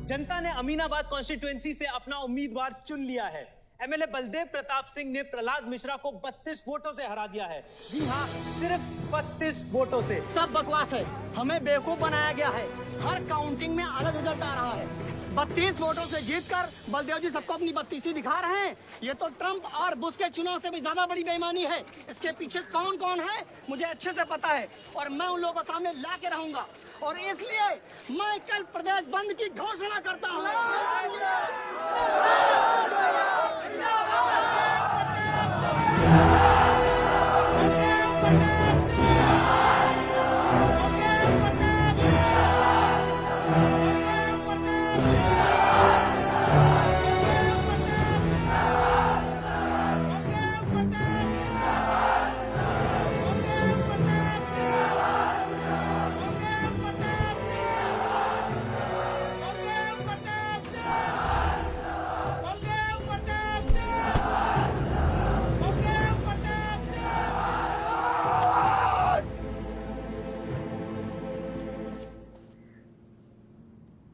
जनता ने अमीनाबाद कॉन्स्टिट्यूएंसी से अपना उम्मीदवार चुन लिया है। एमएलए बलदेव प्रताप सिंह ने प्रहलाद मिश्रा को 32 वोटों से हरा दिया है। जी हाँ, सिर्फ 32 वोटों से। सब बकवास है, हमें बेवकूफ बनाया गया है। हर काउंटिंग में अलग रिजल्ट आ रहा है। 32 वोटों से जीतकर बलदेव जी सबको अपनी बत्तीसी दिखा रहे हैं। ये तो ट्रंप और बुश के चुनाव से भी ज्यादा बड़ी बेईमानी है। इसके पीछे कौन कौन है मुझे अच्छे से पता है और मैं उन लोगों के सामने ला के रहूंगा और इसलिए मैं कल प्रदेश बंद की घोषणा करता हूँ।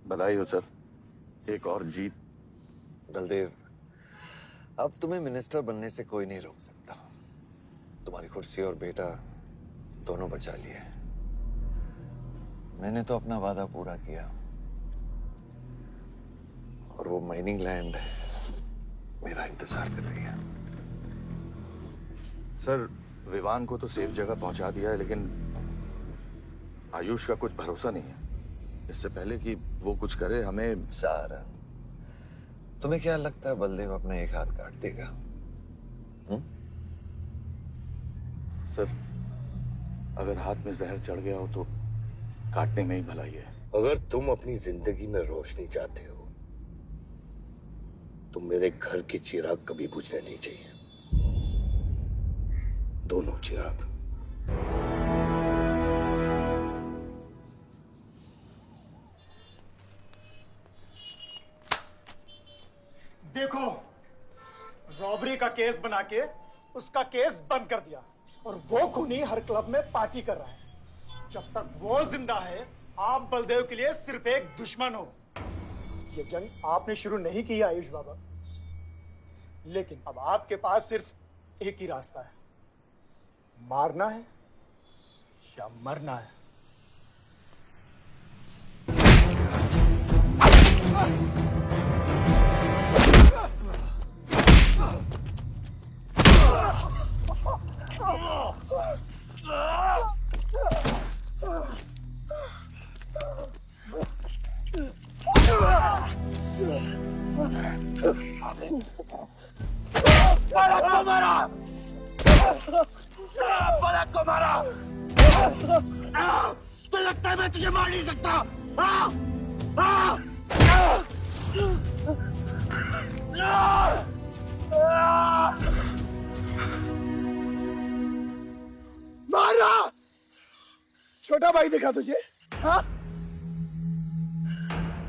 बधाई हो सर, एक और जीत। बलदेव, अब तुम्हें मिनिस्टर बनने से कोई नहीं रोक सकता। तुम्हारी कुर्सी और बेटा दोनों बचा लिए। मैंने तो अपना वादा पूरा किया और वो माइनिंग लैंड मेरा इंतजार कर रही है। सर, विवान को तो सेफ जगह पहुंचा दिया है, लेकिन आयुष का कुछ भरोसा नहीं है। इससे पहले कि वो कुछ करे हमें। सारा, तुम्हें क्या लगता है बलदेव अपना एक हाथ काट देगा? सर, अगर हाथ में जहर चढ़ गया हो तो काटने में ही भलाई है। अगर तुम अपनी जिंदगी में रोशनी चाहते हो तो मेरे घर के चिराग कभी बुझने नहीं चाहिए। दोनों चिराग। देखो, रॉबरी का केस बना के उसका केस बंद कर दिया और वो खूनी हर क्लब में पार्टी कर रहा है। जब तक वो जिंदा है, आप बलदेव के लिए सिर्फ एक दुश्मन हो। ये जंग आपने शुरू नहीं की आयुष बाबा, लेकिन अब आपके पास सिर्फ एक ही रास्ता है, मारना है या मरना है। फलक को मारा। तो लगता है मैं तुझे मार नहीं सकता। मारा। छोटा भाई दिखा तुझे? हाँ?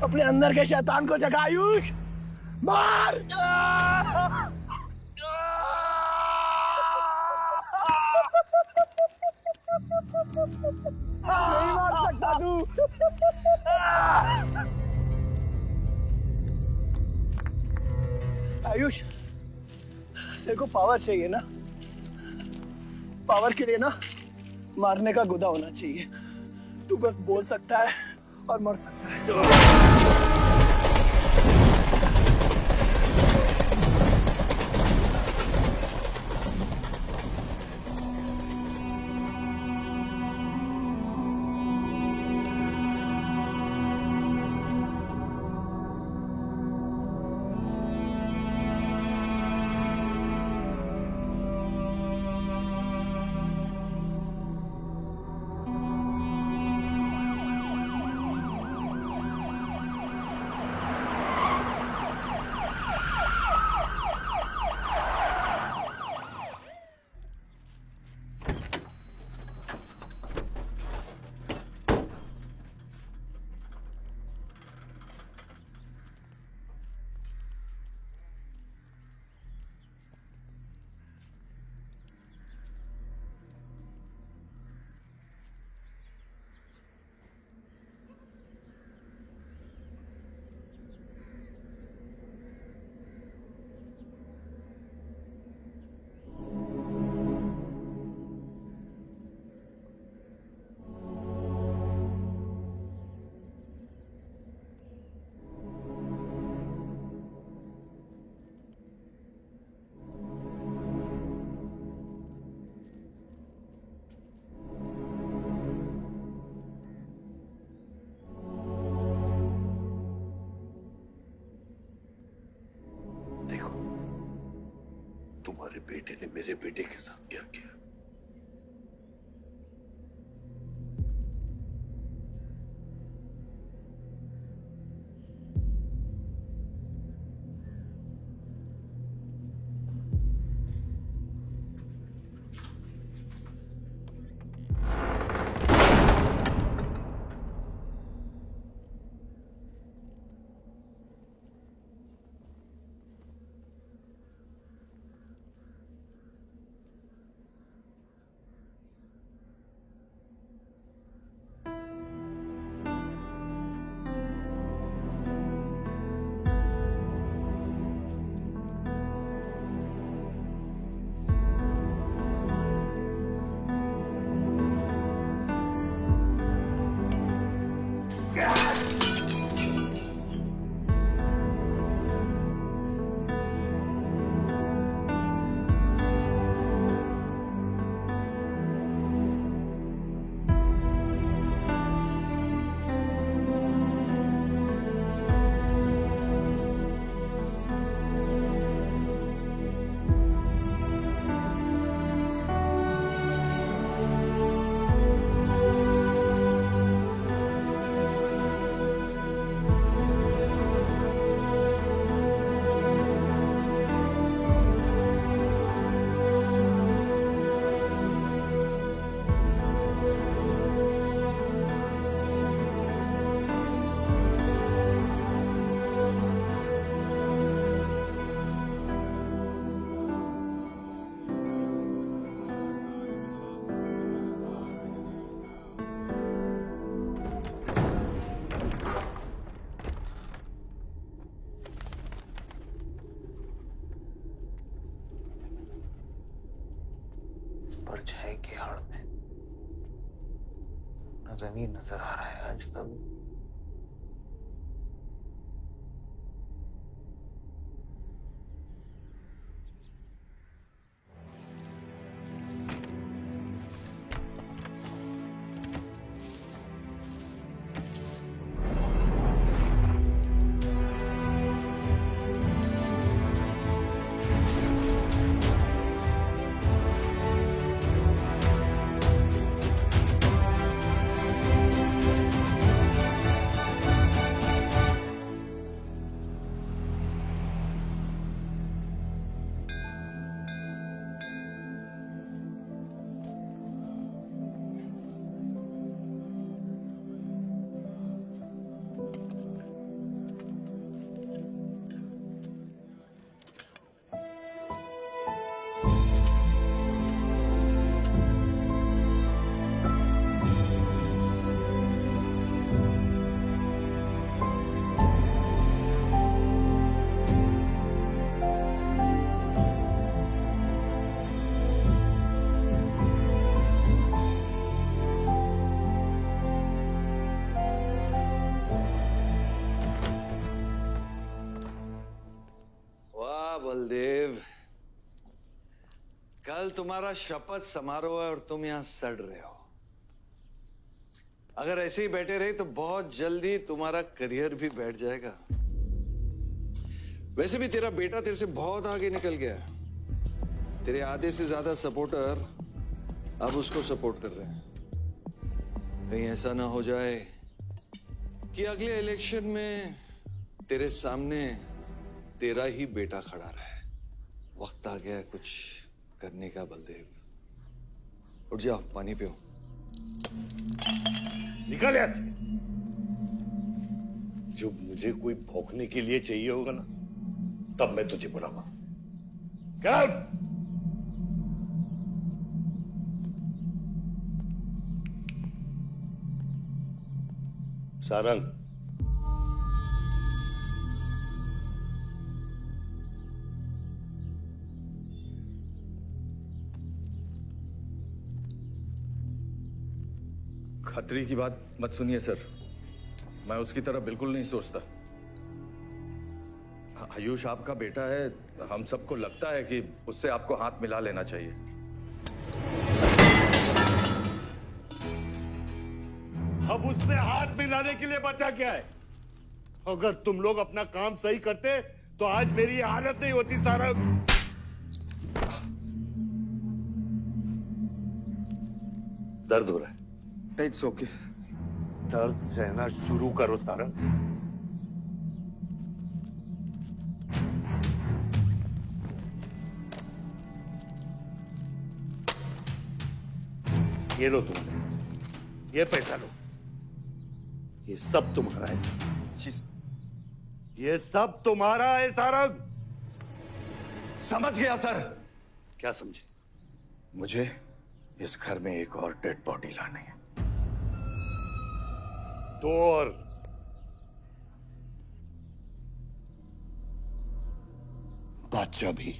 अपने अंदर के शैतान को जगा आयुष। मार। नहीं मार सकता तू। आयुष, तेरे को पावर चाहिए ना? पावर के लिए ना मारने का गुदा होना चाहिए। तू बस बोल सकता है और मर सकता है। तुम्हारे बेटे ने मेरे बेटे के साथ क्या किया? परछाई की आड़ में न जमीन नजर आ रहा है आज तक। बलदेव, कल तुम्हारा शपथ समारोह है और तुम यहां सड़ रहे हो। अगर ऐसे ही बैठे रहे तो बहुत जल्दी तुम्हारा करियर भी बैठ जाएगा। वैसे भी तेरा बेटा तेरे से बहुत आगे निकल गया है। तेरे आधे से ज्यादा सपोर्टर अब उसको सपोर्ट कर रहे हैं। कहीं ऐसा ना हो जाए कि अगले इलेक्शन में तेरे सामने तेरा ही बेटा खड़ा रहे। वक्त आ गया है कुछ करने का बलदेव। उठ जाओ, पानी पियो। निकल यहाँ से। जब मुझे कोई भौंकने के लिए चाहिए होगा ना, तब मैं तुझे बुलाऊंगा। क्या? सारंग, खतरी की बात मत सुनिए सर, मैं उसकी तरह बिल्कुल नहीं सोचता। आयुष आपका बेटा है, हम सबको लगता है कि उससे आपको हाथ मिला लेना चाहिए। अब उससे हाथ मिलाने के लिए बचा क्या है? अगर तुम लोग अपना काम सही करते तो आज मेरी ये हालत नहीं होती। सारंग, दर्द हो रहा है? It's okay. दर्द सहना शुरू करो सारंग। ये लो तुम, ये पैसा लो। ये सब तुम्हारा है। ये सब तुम्हारा है सारंग। समझ गया सर। क्या समझे? मुझे इस घर में एक और डेड बॉडी लानी है। तो और बादशाह भी।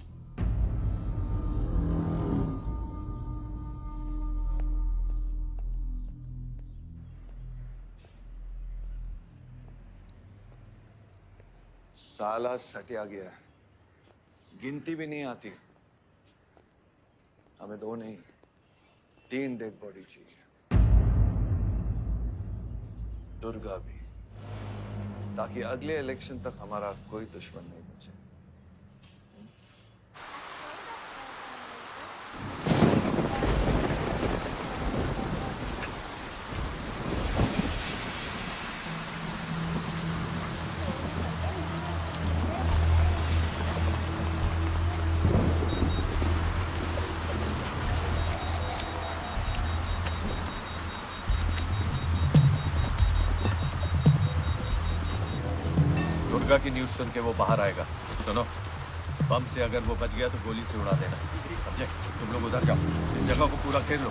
साला सटिया गया है, गिनती भी नहीं आती। हमें 2 नहीं 3 डेड बॉडी चाहिए। दुर्गा भी, ताकि अगले इलेक्शन तक हमारा कोई दुश्मन नहीं बचे। दुर्गा की न्यूज़ सुन के वो बाहर आएगा। सुनो, बम से अगर वो बच गया तो गोली से उड़ा देना, समझे? तुम लोग उधर जाओ, इस जगह को पूरा घेर लो।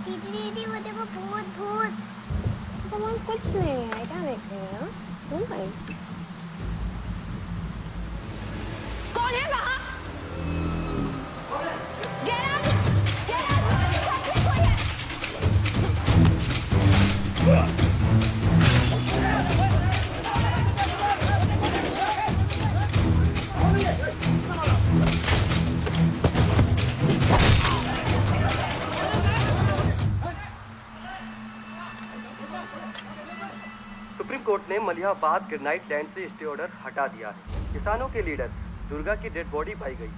दीदी वो देखो, भूत भूत। तुम कुछ नहीं है, क्या देख रही हो? तुम भाई कौन है वहाँ? सुप्रीम कोर्ट ने मलिहाबाद ग्रेनाइट लैंड से स्टे ऑर्डर हटा दिया है। किसानों के लीडर दुर्गा की डेड बॉडी पाई गई।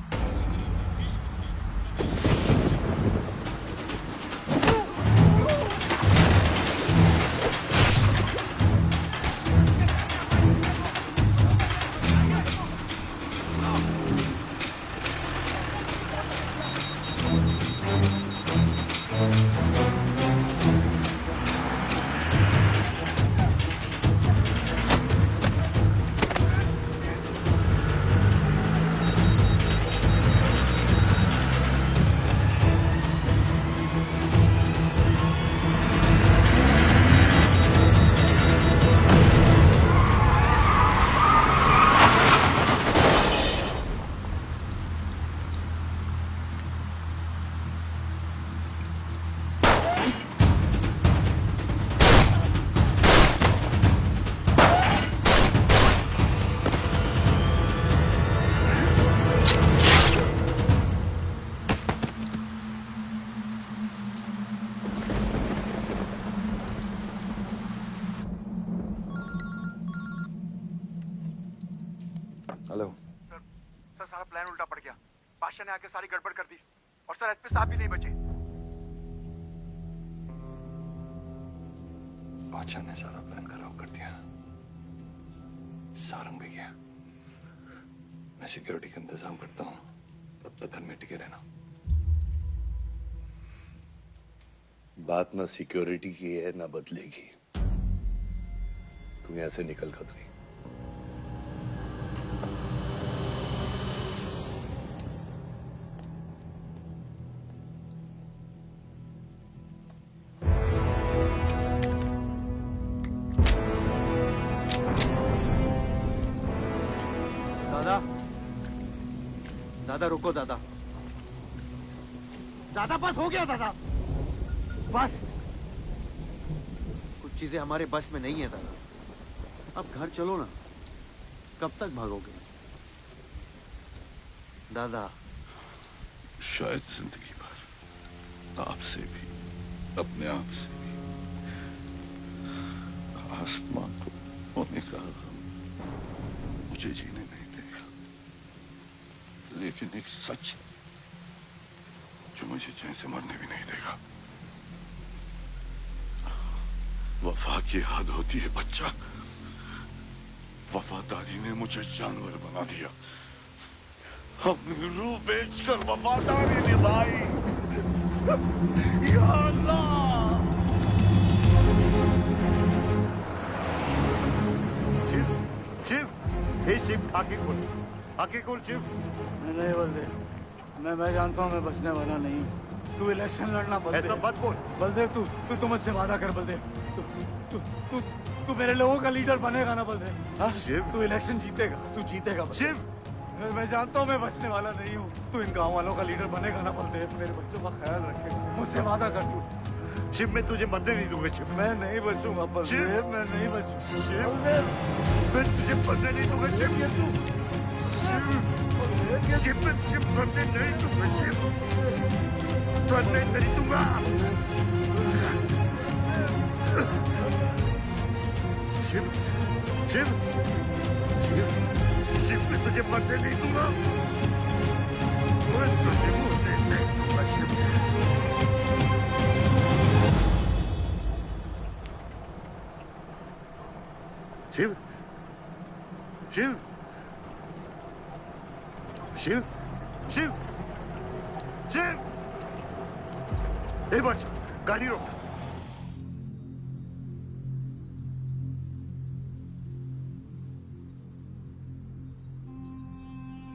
बादशाह ने आके सारी गड़बड़ कर दी और सर एसपी साहब भी नहीं बचे। बादशाह ने सारा प्लान खराब कर दिया। सारंग भी गया। मैं सिक्योरिटी का इंतजाम करता हूँ, तब तक घर में टिके रहना। बात ना सिक्योरिटी की है ना बदलेगी। तू यहाँ से निकल खतरी। दादा, दादा रुको दादा। दादा बस हो गया दादा, बस। कुछ चीजें हमारे बस में नहीं है दादा। अब घर चलो ना, कब तक भागोगे दादा? शायद जिंदगी भर आपसे भी, अपने आप से भी। आसमां को होने का गम मुझे जीने नहीं देगा, लेकिन एक सच जो मुझे चैन से मरने भी नहीं देगा। वफा की हद होती है बच्चा। वफादारी ने मुझे जानवर बना दिया। अपनी रूह बेचकर वफादारी निभाई। या अल्लाह! शिव, शिव, हे शिव, आंखें खोल, आंखें खोल शिव। नहीं बलदेव, मैं जानता हूँ मैं बचने वाला नहीं। तू इलेक्शन लड़ना बलदेव। ऐसा मत बोल। बलदेव तू मुझसे वादा कर बलदेव। तू मेरे लोगों का लीडर बनेगा ना बलदेव? शिव, तू इलेक्शन जीतेगा, तू जीतेगा शिव। मैं जानता हूँ मैं बचने वाला नहीं हूँ। तू इन गांव वालों का लीडर बनेगा ना बलदेव? मेरे बच्चों का ख्याल रखेगा, मुझसे वादा कर तू। शिव, मैं तुझे मरने नहीं दूंगा शिव। मैं नहीं बचूंगा बलदेव, मैं नहीं बचूंगा शिव, बलदेव। मैं तुझे मरने नहीं दूंगा शिव। शिव, मैं तुझे मरने नहीं दूंगा शिव। मरने नहीं दूंगा। शिव, शिव, शिव, शिव, मैं तुझे मरने नहीं दूंगा। मैं तुझे मरने नहीं दूंगा शिव। शिव, शिव, शिव, शिव, शिव। ए बच, गाड़ी रोक।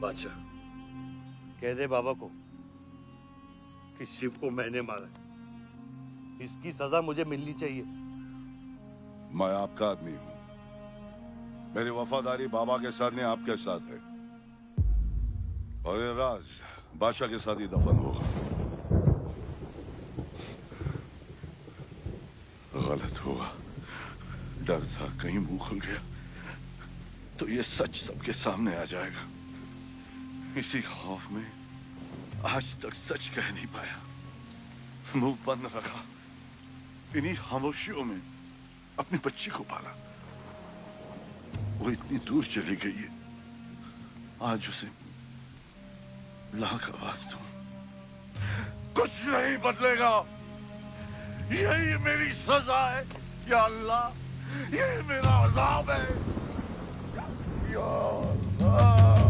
बादशाह, कह दे बाबा को कि शिव को मैंने मारा। इसकी सजा मुझे मिलनी चाहिए। मैं आपका आदमी हूं। मेरी वफादारी बाबा के साथ नहीं, आपके साथ है। और ये राज बादशाह के साथ ही दफन होगा। गलत हुआ। डर था कहीं मुंह खुल गया तो ये सच सबके सामने आ जाएगा। इसी खौफ में आज तक सच कह नहीं पाया, मुंह बंद रखा। इन्हीं खामोशियों में अपनी बच्ची को पाला। वो इतनी दूर चली गई है, आज उसे लाख आवाज दूं, कुछ नहीं बदलेगा। यही मेरी सजा है या अल्लाह, यही मेरा अज़ाब है या अल्लाह।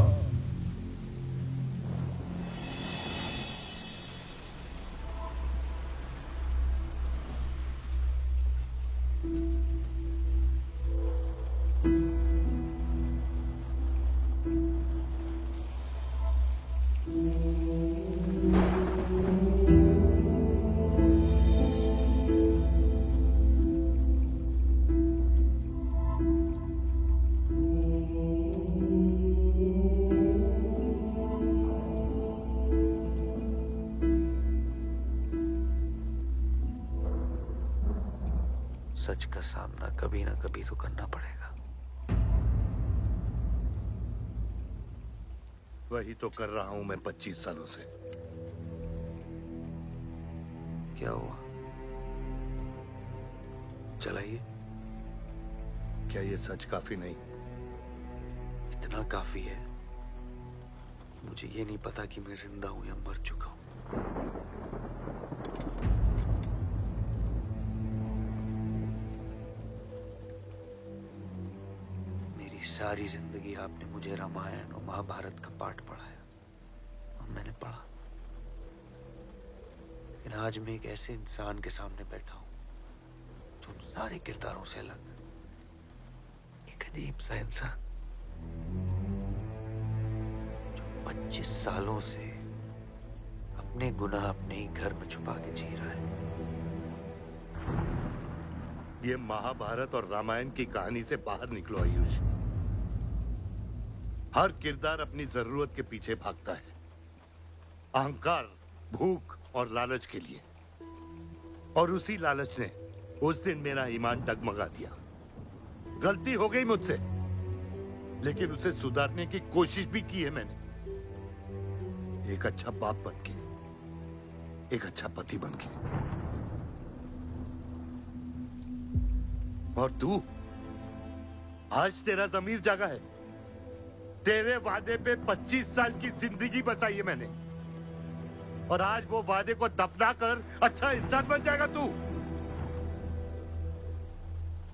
सच का सामना कभी ना कभी तो करना पड़ेगा। वही तो कर रहा हूं मैं 25 सालों से। क्या हुआ? चलाइए। क्या ये सच काफी नहीं? इतना काफी है मुझे ये नहीं पता कि मैं जिंदा हूं या मर चुका हूं। मेरी सारी जिंदगी आपने मुझे रामायण और महाभारत का पाठ पढ़ाया और मैंने पढ़ा, लेकिन आज मैं एक ऐसे इंसान के सामने बैठा हूं जो उन सारे किरदारों से अलग, एक अजीब सा इंसान जो 25 सालों से अपने गुनाह अपने ही घर में छुपा के जी रहा है। ये महाभारत और रामायण की कहानी से बाहर निकलो आयुष। हर किरदार अपनी जरूरत के पीछे भागता है, अहंकार, भूख और लालच के लिए, और उसी लालच ने उस दिन मेरा ईमान डगमगा दिया। गलती हो गई मुझसे, लेकिन उसे सुधारने की कोशिश भी की है मैंने। एक अच्छा बाप बन के, एक अच्छा पति बन के। और तू, आज तेरा ज़मीर जागा है। तेरे वादे पे 25 साल की जिंदगी बचाई है मैंने, और आज वो वादे को दफना कर अच्छा इंसान बन जाएगा तू।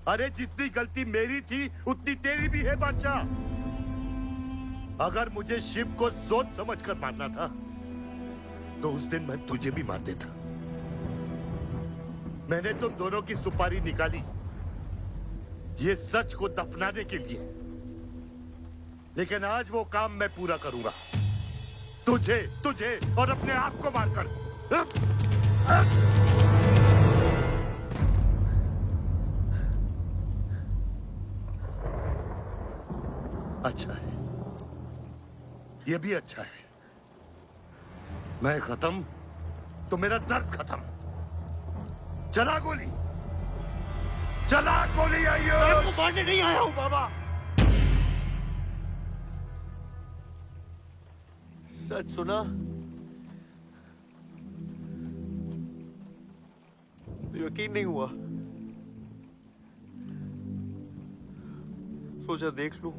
अरे जितनी गलती मेरी थी उतनी तेरी भी है बादशाह। अगर मुझे शिव को सोच समझ कर मारना था तो उस दिन मैं तुझे भी मार देता। मैंने तुम दोनों की सुपारी निकाली ये सच को दफनाने के लिए, लेकिन आज वो काम मैं पूरा करूंगा, तुझे तुझे और अपने आप को मारकर। अच्छा है, ये भी अच्छा है। मैं खत्म तो मेरा दर्द खत्म। चला गोली, चला गोली। आइयो, मैं मारने नहीं आया हूं बाबा। सच सुना, यकीन नहीं हुआ। सोचा देख लूं,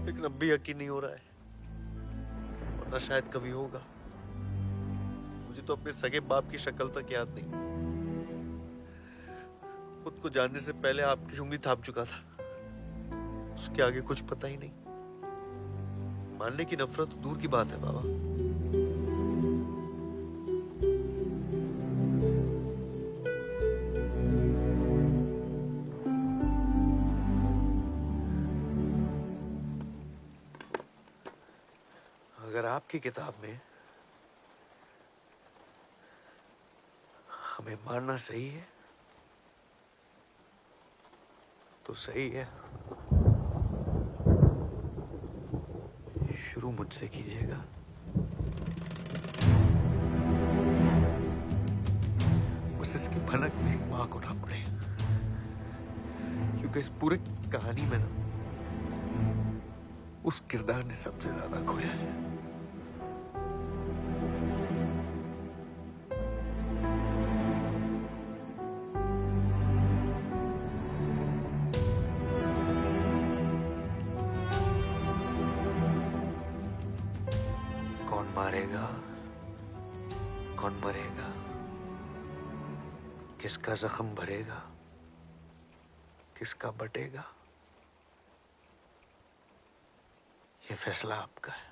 लेकिन अब भी यकीन नहीं हो रहा है, वरना शायद कभी होगा। मुझे तो अपने सगे बाप की शक्ल तक याद नहीं। खुद को जानने से पहले आपकी उंगली थाप चुका था, उसके आगे कुछ पता ही नहीं। मानने की नफरत तो दूर की बात है बाबा। अगर आपकी किताब में हमें मारना सही है तो सही है। शुरू मुझसे कीजिएगा। बस इसकी भनक मेरी मां को ना पड़े, क्योंकि इस पूरी कहानी में ना उस किरदार ने सबसे ज्यादा खोया है। कौन मारेगा, कौन मरेगा, किसका जख्म भरेगा, किसका बटेगा, ये फैसला आपका है।